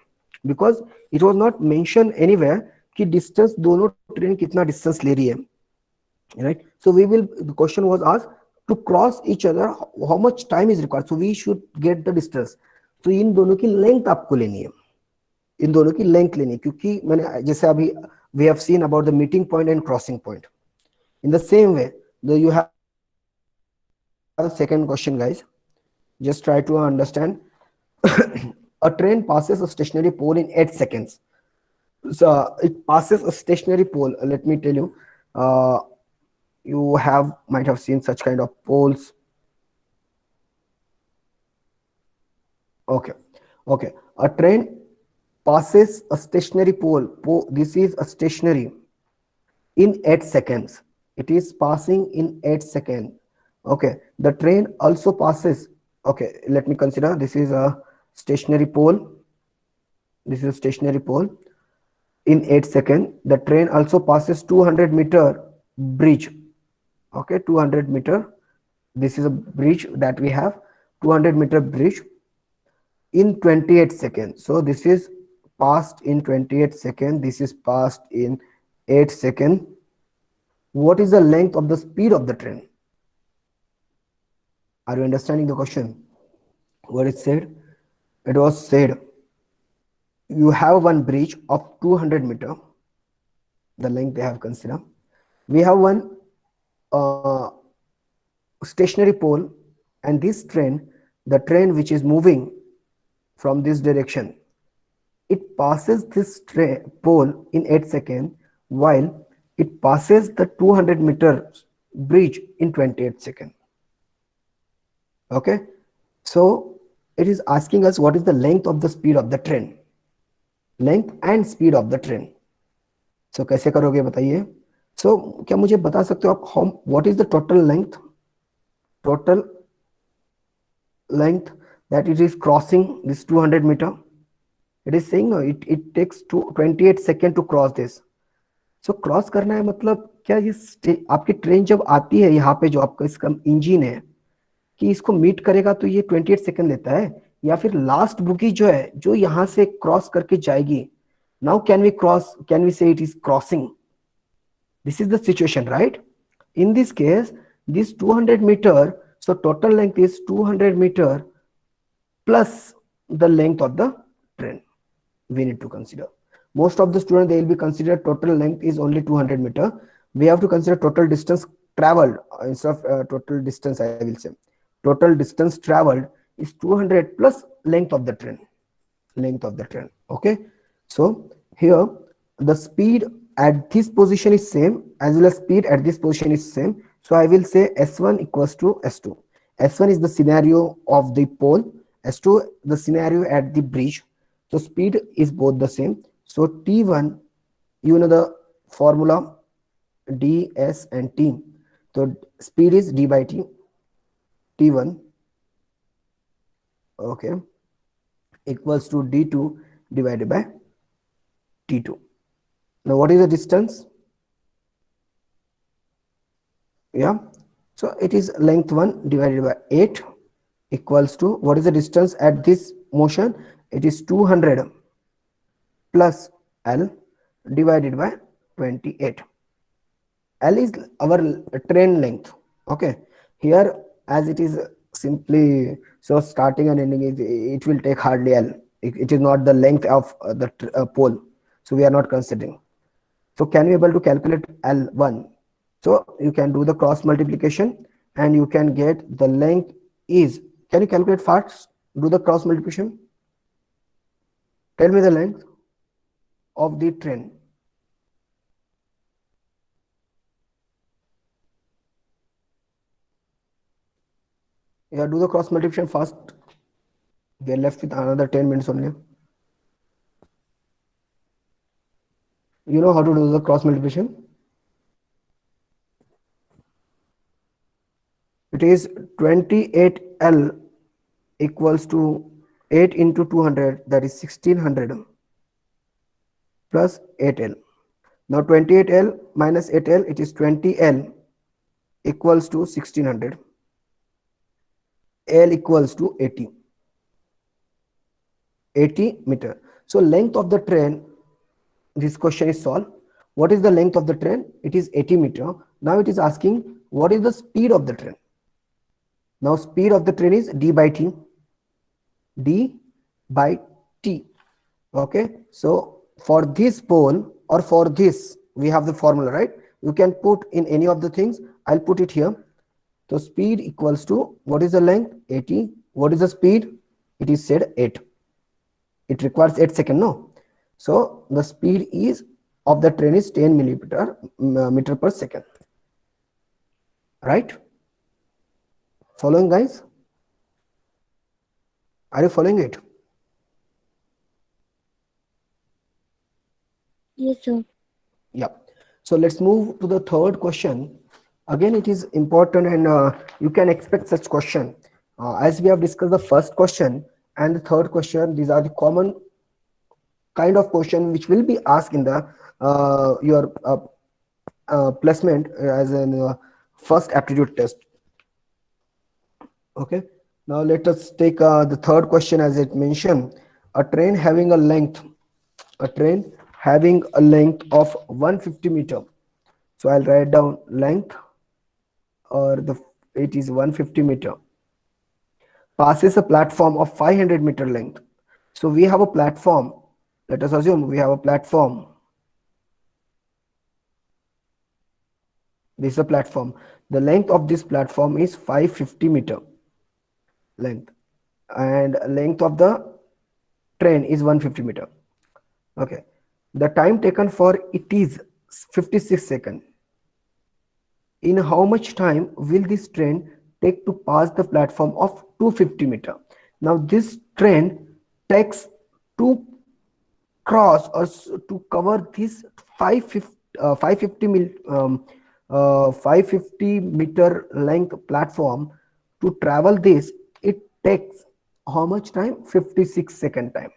because it was not mentioned anywhere कि distance दोनों train कितना distance ले रही है, right? So the question was asked to cross each other, how much time is required. So we should get the distance. तो इन दोनों की length आपको लेनी है, इन दोनों की length लेनी है, क्योंकि मैंने जैसे अभी we have seen about the meeting point and crossing point. In the same way, you have a second question, guys. Just try to understand. A train passes a stationary pole in 8 seconds. So it passes a stationary pole. Let me tell you, you might have seen such kind of poles. Okay. A train passes a stationary pole. This is a stationary in 8 seconds. It is passing in 8 seconds. Okay. The train also passes. Okay. Let me consider. This is a stationary pole. This is a stationary pole. In 8 seconds, the train also passes 200-meter bridge. Okay, 200-meter. This is a bridge that we have. 200-meter bridge in 28 seconds. So this is passed in 28 seconds. This is passed in 8 seconds. What is the length of the speed of the train? Are you understanding the question? What it said? It was said, you have one bridge of 200 meter, the length they have considered. We have one stationary pole, and this train, the train which is moving from this direction, it passes this pole in 8 seconds, while it passes the 200-meter bridge in 28 seconds. Okay, so it is asking us what is the length of the speed of the train, length and speed of the train. So कैसे करोगे बताइए? So क्या मुझे बता सकते हो आप what is the total length that it is crossing this 200 meter? It is saying it takes 28 seconds to cross this. So cross करना है मतलब क्या ये आपकी ट्रेन जब आती है यहाँ पे जो आपका इसका इंजन है कि इसको मीट करेगा तो ये 28 सेकंड लेता है, या फिर लास्ट बुकी जो है जो यहाँ से क्रॉस करके जाएगी Now can we cross, can we say it is crossing? This is the situation, right? In this case, this 200 meter, so total length is 200 meter plus the length of the train. We need to consider. Most of the students, they will be considered total length is only 200 meter. We have to consider total distance traveled instead of total distance, I will say. Total distance traveled is 200 plus length of the train. Length of the train. Okay. So here the speed at this position is same as well as speed at this position is same. So I will say S1 equals to S2. S1 is the scenario of the pole, S2 the scenario at the bridge. So speed is both the same. So T1, you know the formula D, S and T. So speed is D by T. T1, okay, equals to D2 divided by T2. Now what is the distance? Yeah, so it is length 1 divided by 8 equals to, what is the distance at this motion? It is 200 plus L divided by 28. L is our train length. Okay, here as it is simply, so starting and ending, it will take hardly L. It is not the length of the pole, so we are not considering. So can you able to calculate L1? So you can do the cross multiplication and you can get the length is, can you calculate fast? Do the cross multiplication. Tell me the length of the train. Yeah, do the cross multiplication fast. We are left with another 10 minutes only. You know how to do the cross multiplication? It is 28L equals to 8 into 200, that is 1600 plus 8L. Now 28L minus 8L, it is 20L equals to 1600. L equals to 80 meter. So length of the train, this question is solved. What is the length of the train? It is 80 meter. Now it is asking what is the speed of the train. Now speed of the train is d by t. D by t. Okay, so for this pole or for this, we have the formula, right? You can put in any of the things. I'll put it here. So speed equals to, what is the length? 80. What is the speed? It is said 8. It requires 8 seconds, no? So the speed is of the train is 10 meter per second. Right? Following, guys? Are you following it? Yes, sir. Yeah. So let's move to the third question. Again, it is important and you can expect such question. As we have discussed the first question and the third question, these are the common kind of question which will be asked in the your placement as an first aptitude test. Okay. Now let us take the third question. As it mentioned, a train having a length of 150 meter. So I'll write down length, or it is 150 meter, passes a platform of 500 meter length. So we have a platform. Let us assume we have a platform. This is a platform. The length of this platform is 550 meter length, and length of the train is 150 meter. Okay, the time taken for it is 56 seconds. In how much time will this train take to pass the platform of 250 meter? Now this train takes to cross or to cover this 550 meter length platform. To travel this, it takes how much time? 56 second time.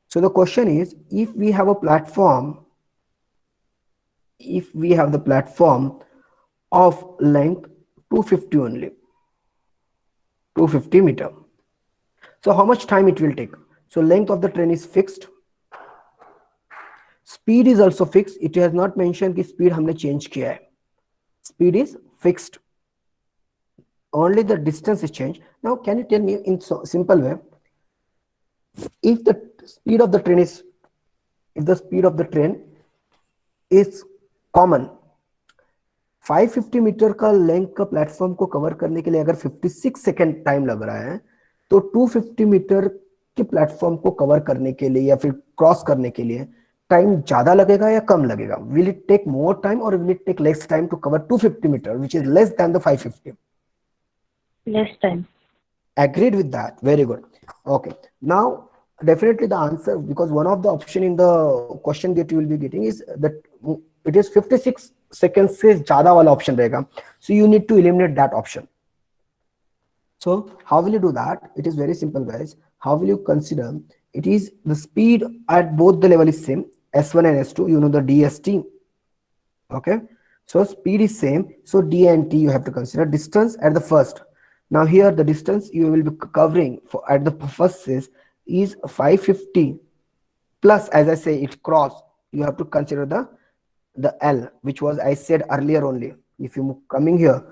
So the question is, if we have a platform, of length 250 only, 250 meter, so how much time it will take? So length of the train is fixed. Speed is also fixed. It has not mentioned कि speed हमने change किया है. Speed is fixed. Only the distance is changed. Now, can you tell me in simple way, if the speed of the train is, if the speed of the train is common, 550 metre का length का platform को cover करने के लिए अगर 56 second time लग रहा है, तो 250 मीटर के प्लेटफॉर्म को कवर करने के लिए या फिर क्रॉस करने के लिए टाइम ज्यादा लगेगा या कम लगेगा? Will it take more time और will it take less time to cover 250 metre which is less than the 550? Less time. Agreed with that. Very good. Okay. Now, definitely the answer, because one of the option in the question that you will be getting is that it is 56 seconds से ज़्यादा वाला option रहेगा. So you need to eliminate that option. So how will you do that? It is very simple, guys. How will you consider? It is the speed at both the level is same, S1 and S2. You know the DST. Okay. So speed is same. So D and T you have to consider. Distance at the first. Now here the distance you will be covering for at the first is 550 plus, as I say, it cross. You have to consider the L, which was I said earlier only. If you coming here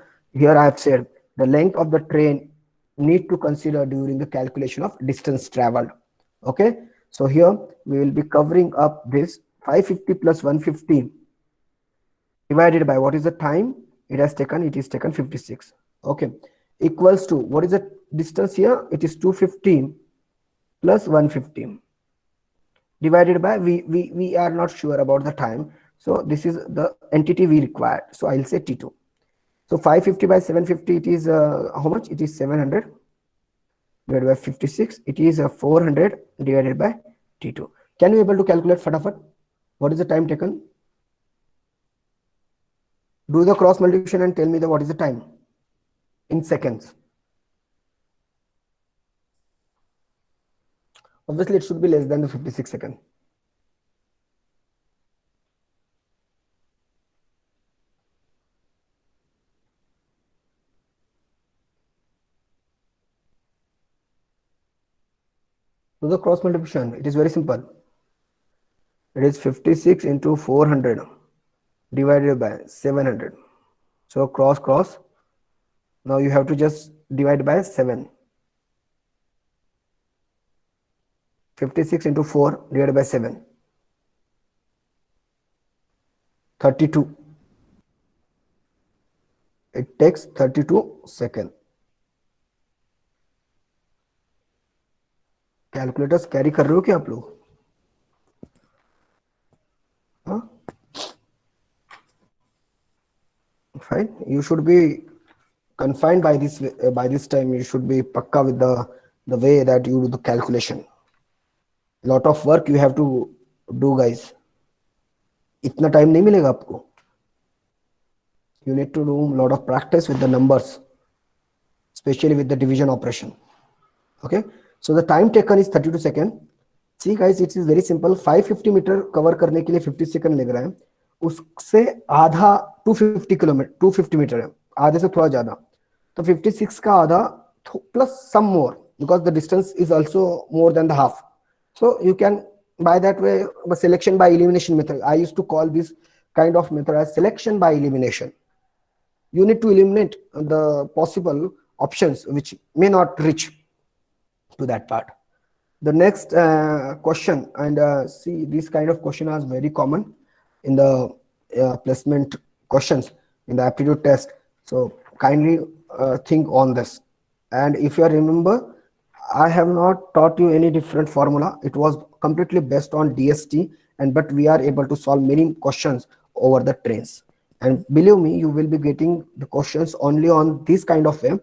I have said the length of the train need to consider during the calculation of distance traveled. Okay, so here we will be covering up this 550 plus 150 divided by what is the time it has taken? It is taken 56. Okay, equals to what is the distance here? It is 250 plus 150 divided by we are not sure about the time, so this is the entity we require, so I'll say T2. So 550 by 750, it is how much? It is 700 divided by 56. It is 400 divided by T2. Can you able to calculate fatafat? What is the time taken? Do the cross multiplication and tell me what is the time in seconds. Obviously, it should be less than the 56 seconds. Do the cross multiplication. It is very simple. It is 56 into 400 divided by 700. So cross. Now you have to just divide by 7. 56 into 4 divided by 7. 32. It takes 32 seconds. Calculators carry कर रहे हो क्या आप लोग? हाँ? Fine. You should be confined by this time. You should be pakka with the way that you do the calculation. Lot of work you have to do, guys. इतना time नहीं मिलेगा आपको. You need to do a lot of practice with the numbers, especially with the division operation. Okay. So the time taken is 32 seconds. See guys, it is very simple. 550 metre cover करने के लिए 50 second लग रहा है, उससे आधा 250 metre है, आधे से थोड़ा ज्यादा, तो 56 का आधा plus some more, because the distance is also more than the half. So you can, by that way, selection by elimination method. I used to call this kind of method as selection by elimination. You need to eliminate the possible options which may not reach to that part. The next question, and see, this kind of question is very common in the placement questions in the aptitude test. So kindly think on this. And if you remember, I have not taught you any different formula. It was completely based on DST, but we are able to solve many questions over the trains. And believe me, you will be getting the questions only on this kind of way.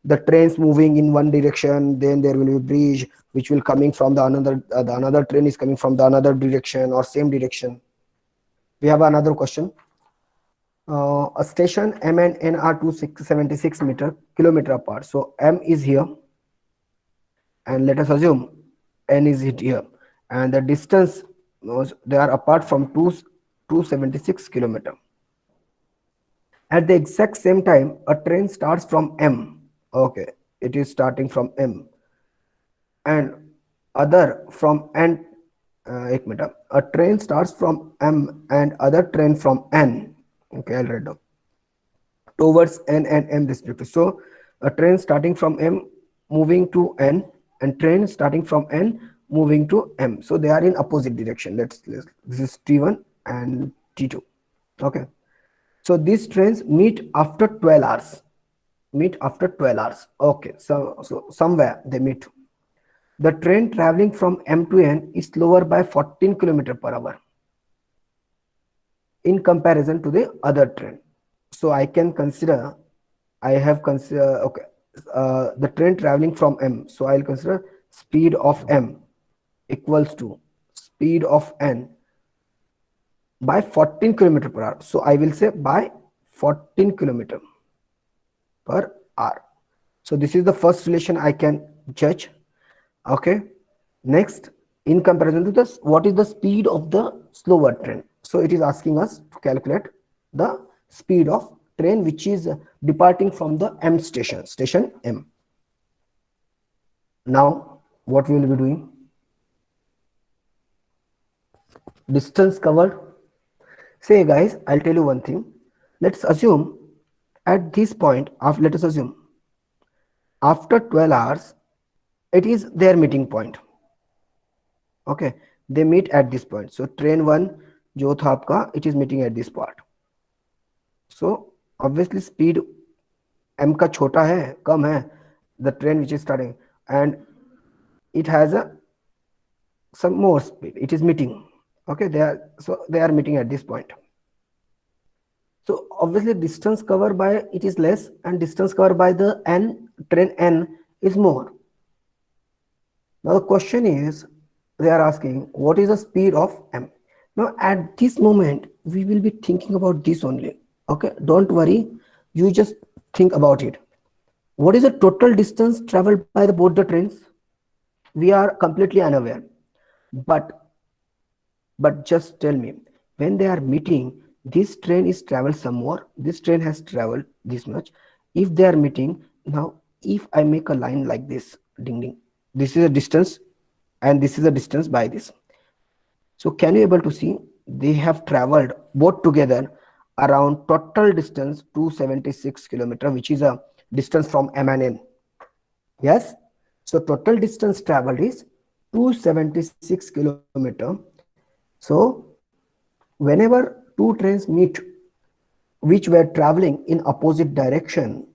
The trains moving in one direction, then there will be a bridge which will coming from the another train is coming from the another direction or same direction. We have another question. A station M and N are 276 kilometer apart. So M is here, and let us assume N is here, and the distance they are apart from 276 kilometer. At the exact same time, a train starts from M. Okay, it is starting from M, and other from N एक minute. A train starts from M and other train from N. Okay, I'll write down. Towards N and M respectively. So a train starting from M moving to N, and train starting from N moving to M. So they are in opposite direction. This is T1 and T2. Okay. So these trains meet after 12 hours. Meet after 12 hours. Okay. So somewhere they meet. The train traveling from M to N is slower by 14 km per hour in comparison to the other train. So I can consider, I have consider, okay, the train traveling from M. So I'll consider speed of M equals to speed of N by 14 km per hour. So I will say by 14 km per hour. So this is the first relation I can judge. Okay. Next, in comparison to this, what is the speed of the slower train? So it is asking us to calculate the speed of train which is departing from the M station, station M. Now, what we will be doing? Distance covered. Say guys, I'll tell you one thing. Let's assume at this point, let us assume after 12 hours, it is their meeting point. Okay, they meet at this point. So train 1 जो था आपका, it is meeting at this part. So obviously speed M का छोटा है, कम है, the train which is starting, and it has a some more speed. It is meeting. Okay, they are meeting at this point. So obviously distance covered by it is less, and distance covered by the train N is more. Now the question is, they are asking what is the speed of M. Now at this moment we will be thinking about this only. Okay, don't worry, you just think about it. What is the total distance traveled by both the trains? We are completely unaware, but just tell me, when they are meeting, this train is traveled some more, this train has traveled this much. If they are meeting, now if I make a line like this, ding ding, this is a distance and this is a distance by this. So can you able to see they have traveled both together around total distance 276 kilometer, which is a distance from M and N. Yes, so total distance traveled is 276 kilometer. So whenever two trains meet which were traveling in opposite direction,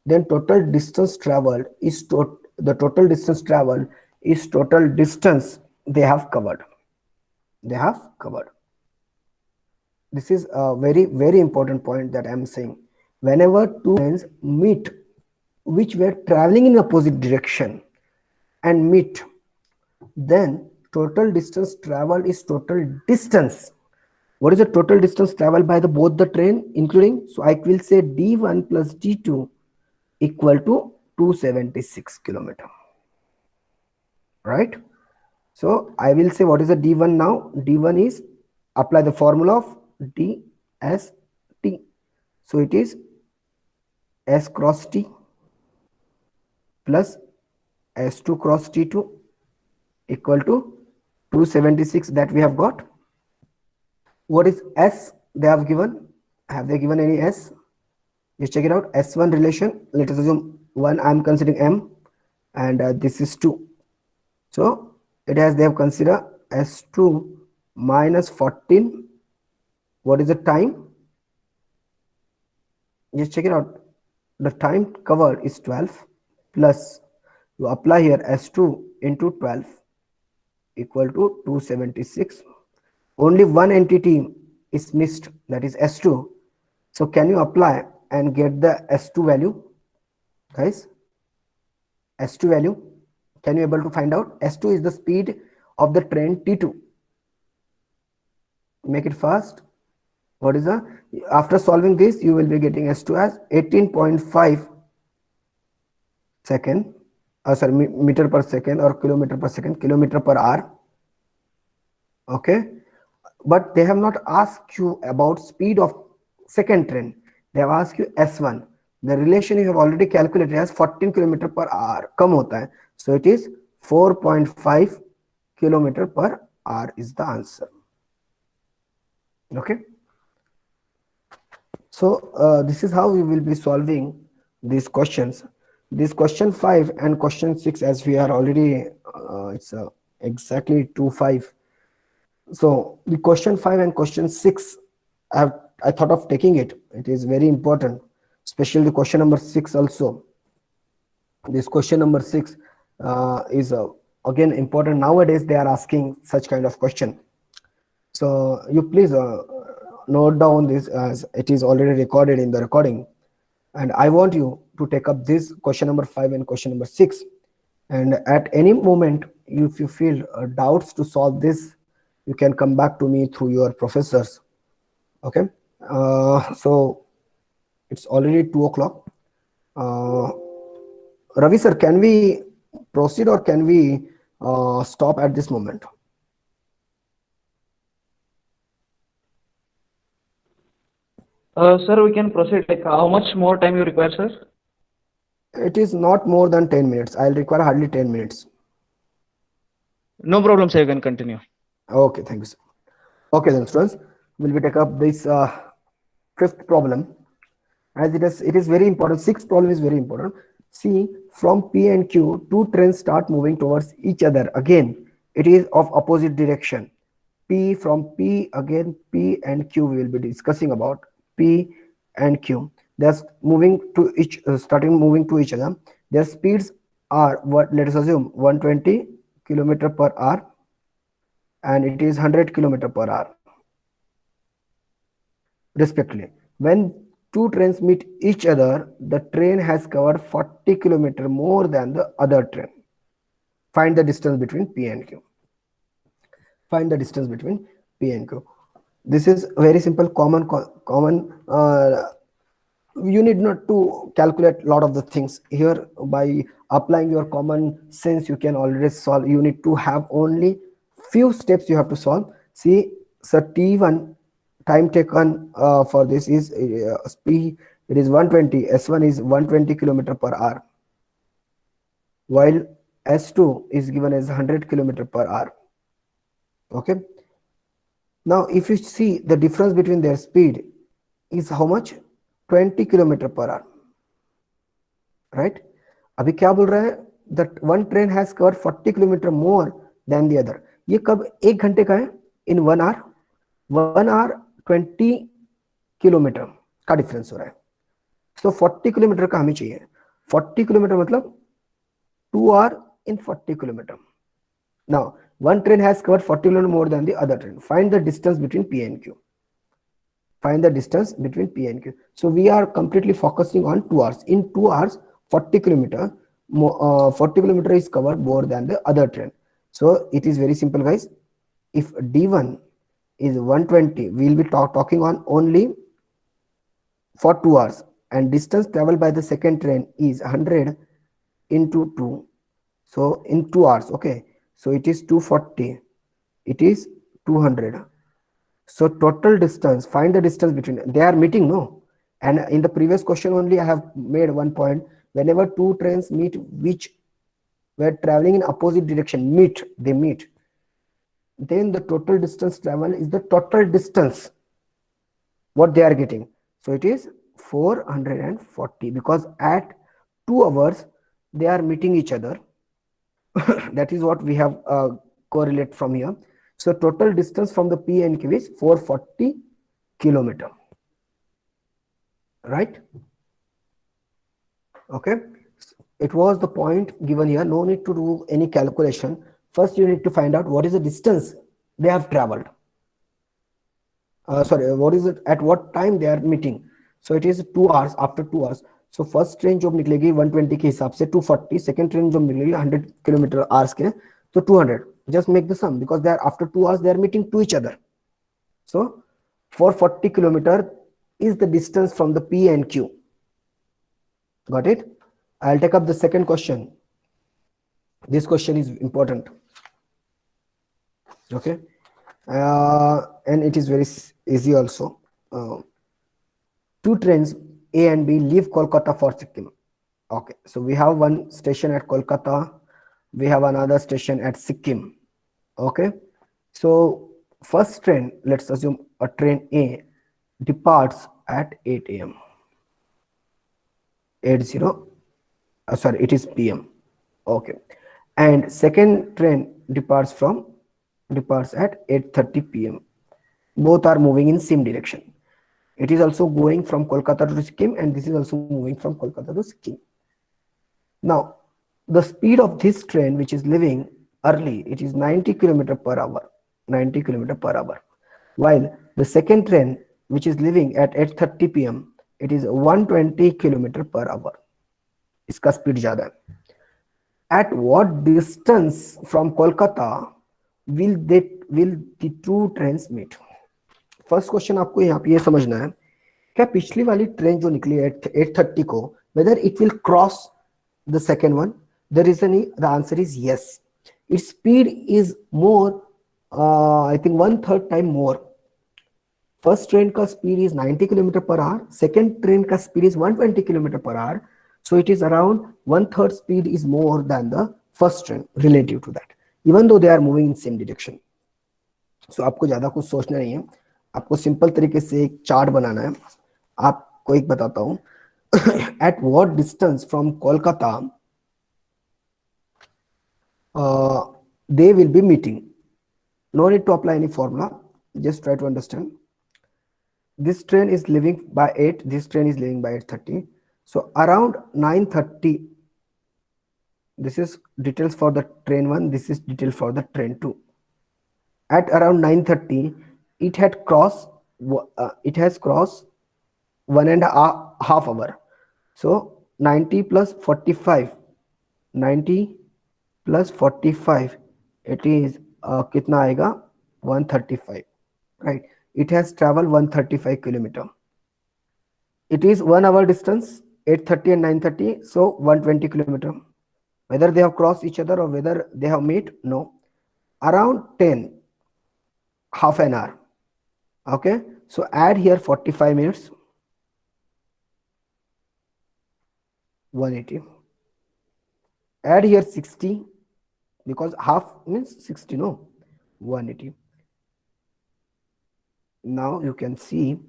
then total distance traveled is the total distance traveled is total distance they have covered. They have covered. This is a very, very important point that I am saying. Whenever two trains meet which were traveling in opposite direction and meet, then total distance traveled is total distance. What is the total distance traveled by both the train including? So I will say D1 plus D2 equal to 276 kilometer. Right? So I will say what is the D1 now? D1 is, apply the formula of DST. So it is S cross T plus S2 cross T2 equal to 276 that we have got. What is S they have given? Have they given any S? Just check it out. S1 relation. Let us assume 1 I am considering M and this is 2. So it has, they have considered S2 minus 14. What is the time? Just check it out. The time covered is 12 plus you apply here S2 into 12 equal to 276. Only one entity is missed, that is S2. So can you apply and get the S2 value, guys? S2 value, can you able to find out? S2 is the speed of the train T2. Make it fast. What is the, after solving this you will be getting S2 as 18.5 second, sorry, meter per second or kilometer per second, kilometer per hour. Okay, but they have not asked you about speed of second train. They have asked you S1. The relation you have already calculated as 14 km per hour. Kam hota hai. So it is 4.5 kilometer per hour is the answer. Okay. So this is how we will be solving these questions. This question 5 and question 6, as we are already, it's exactly 2-5. So the question 5 and question 6, I thought of taking it. It is very important, especially the question number 6 also. This question number 6 is again important. Nowadays they are asking such kind of question. So you please note down this, as it is already recorded in the recording. And I want you to take up this question number 5 and question number 6. And at any moment, if you feel doubts to solve this, you can come back to me through your professors. Okay. So it's already 2 o'clock. Ravi sir, can we proceed or can we stop at this moment? Sir, we can proceed. Like, how much more time you require, sir? It is not more than 10 minutes. I'll require hardly 10 minutes. No problem, sir. You can continue. Okay, thank you, sir. Okay, then, students, will we take up this fifth problem? As it is very important. Sixth problem is very important. See, from P and Q, two trains start moving towards each other. Again, it is of opposite direction. From P, again P and Q we will be discussing about P and Q. They're moving to starting moving to each other. Their speeds are, what, let us assume 120 kilometer per hour, and it is 100 kilometer per hour respectively. When two trains meet each other, the train has covered 40 kilometer more than the other train. Find the distance between P and Q. Find the distance between P and Q. This is very simple, common. You need not to calculate a lot of the things here. By applying your common sense, you can already solve. You need to have only few steps you have to solve. See, so T1 time taken for this is speed, it is 120. S1 is 120 kilometer per hour, while S2 is given as 100 kilometer per hour. Okay. Now, if you see, the difference between their speed is how much? 20 kilometer per hour. Right? अभी क्या बोल रहा है? That one train has covered 40 kilometer more than the other. ये कब? एक घंटे का है? In 1 hour. 1 hour 20 किलोमीटर का डिफरेंस हो रहा है. So 40 किलोमीटर का हमें चाहिए. 40 किलोमीटर मतलब 2 hour in 40 kilometer. Now, one train has covered 40 kilometer more than the other train. Find the distance between P and Q. Find the distance between P and Q. So we are completely focusing on 2 hours. In 2 hours, 40 kilometer is covered more than the other train. So it is very simple, guys. If D1 is 120, we will be talking on only for 2 hours, and distance traveled by the second train is 100 into 2. So in 2 hours, okay. So it is 240. It is 200. So total distance, find the distance between, they are meeting, no? And in the previous question only, I have made one point. Whenever two trains meet, which were traveling in opposite direction, they meet. Then the total distance travel is the total distance, what they are getting. So it is 440, because at 2 hours, they are meeting each other. That is what we have correlate from here. So total distance from the P and Q is 440 kilometer. Right? Okay. It was the point given here. No need to do any calculation. First, you need to find out what is the distance they have traveled. What is it? At what time they are meeting? So it is 2 hours. After 2 hours. So first train जो निकलेगी 120 के हिसाब से 240, second train जो निकलेगी 100 kilometre hours के, so 200. Just make the sum, because they are after 2 hours they are meeting to each other. So 440 kilometer is the distance from the P and Q. Got it? I'll take up the second question. This question is important. Okay, and it is very easy also. Two trains A and B leave Kolkata for Sikkim. Okay, so we have one station at Kolkata, we have another station at Sikkim. Okay, so first train, let's assume a train A departs at 8 a.m. 80, sorry, it is PM. Okay, and second train departs at 8:30 p.m. Both are moving in same direction. It is also going from Kolkata to Sikkim, and this is also moving from Kolkata to Sikkim. Now, the speed of this train, which is leaving early, it is 90 kilometer per hour, 90 kilometer per hour. While the second train, which is leaving at 8:30 p.m., it is 120 kilometer per hour. इसका speed ज़्यादा है. At what distance from Kolkata will the two trains meet? First question आपको यहाँ पे ये समझना है, क्या पिछली वाली ट्रेन जो निकली 8:30 को, whether it will cross the second one? The reason is, the answer is yes. Its speed is more, I think 1/3 time more. First train का speed is 90 km per hour. Second train का speed is 120 km per hour. So it is around 1/3 speed is more than the first train relative to that, even though they are moving in same direction. So आपको ज़्यादा कुछ सोचना नहीं है, आपको simple तरीके से एक चार्ट बनाना है. आपको एक बताता हूँ. At what distance from Kolkata they will be meeting? No need to apply any formula, just try to understand. This train is leaving by 8, this train is leaving by 8:30. So around 9:30, this is details for the train 1, this is detail for the train 2. At around 9:30, it has crossed 1.5 hour. So 90 plus 45, 90 plus 45, it is kitna aega? 135, right? It has traveled 135 kilometer. It is 1 hour distance, 8:30 and 9:30, so 120 kilometer. Whether they have crossed each other or whether they have met, no. Around 10, half an hour. Okay, so add here 45 minutes, 180. Add here 60, because half means 60, no, 180. Now you can see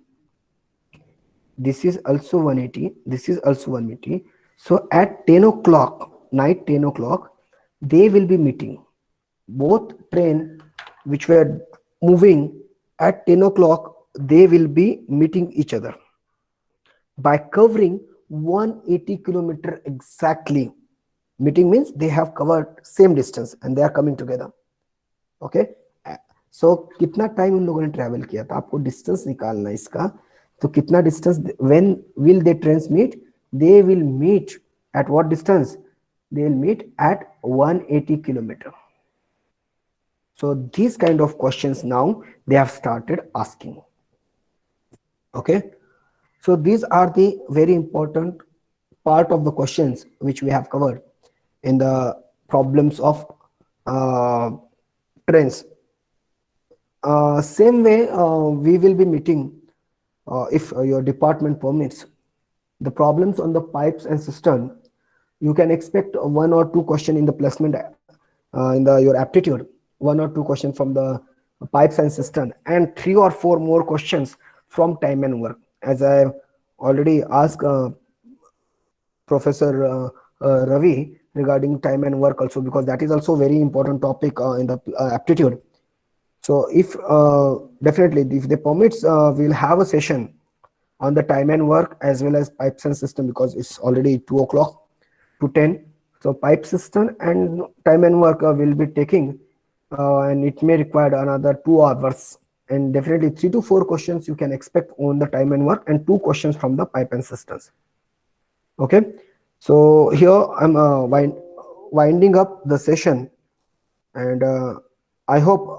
this is also 180, this is also 180. So at 10 o'clock, night 10 o'clock, they will be meeting. Both train which were moving at 10 o'clock, they will be meeting each other by covering 180 kilometer exactly. Meeting means they have covered same distance and they are coming together. Okay, so कितना time उन लोगों ने travel किया था, आपको distance निकालना है इसका. तो कितना distance, when will they trains meet? They will meet at what distance? They will meet at 180 kilometer. So these kind of questions now they have started asking. Okay, so these are the very important part of the questions which we have covered in the problems of trains. Same way we will be meeting, if your department permits, the problems on the pipes and cistern. You can expect 1 or 2 question in the placement, in your aptitude, 1 or 2 questions from the pipes and cistern, and 3 or 4 more questions from time and work, as I already asked Professor Ravi regarding time and work also, because that is also very important topic in the aptitude. So if definitely if they permits, we'll have a session on the time and work as well as pipes and system, because it's already 2 o'clock to 10. So pipe system and time and work will be taking, and it may require another 2 hours, and definitely 3 to 4 questions you can expect on the time and work, and 2 questions from the pipe and systems. Okay, so here I'm winding up the session, and I hope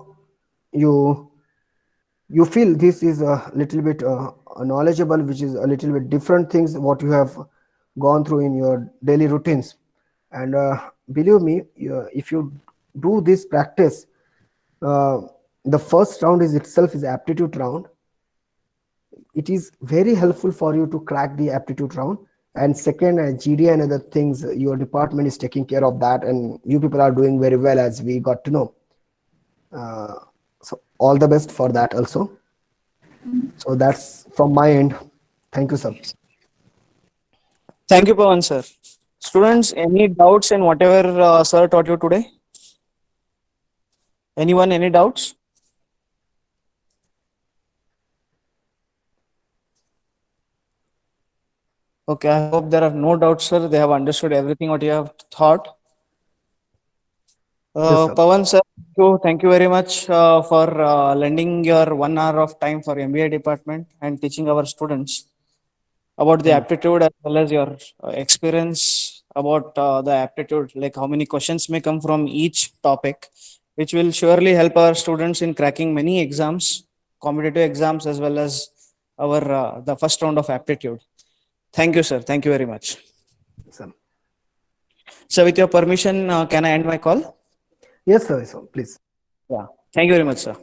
you feel this is a little bit knowledgeable, which is a little bit different things what you have gone through in your daily routines. And believe me, if you do this practice, the first round is itself is aptitude round. It is very helpful for you to crack the aptitude round. And second, GD and other things, your department is taking care of that, and you people are doing very well, as we got to know. So all the best for that also. So that's from my end. Thank you, sir. Thank you, Pavan sir. Students, any doubts in whatever sir taught you today? Anyone, any doubts? Okay, I hope there are no doubts, sir. They have understood everything what you have taught. Yes, sir. Pavan sir, thank you very much for lending your 1 hour of time for MBA department and teaching our students about the Thank aptitude as well as your experience about the aptitude, like how many questions may come from each topic, which will surely help our students in cracking many exams, competitive exams, as well as our the first round of aptitude. Thank you, sir. Thank you very much. you, sir. So, with your permission, can I end my call? Yes, sir. So please. Yeah. Thank you very much, sir.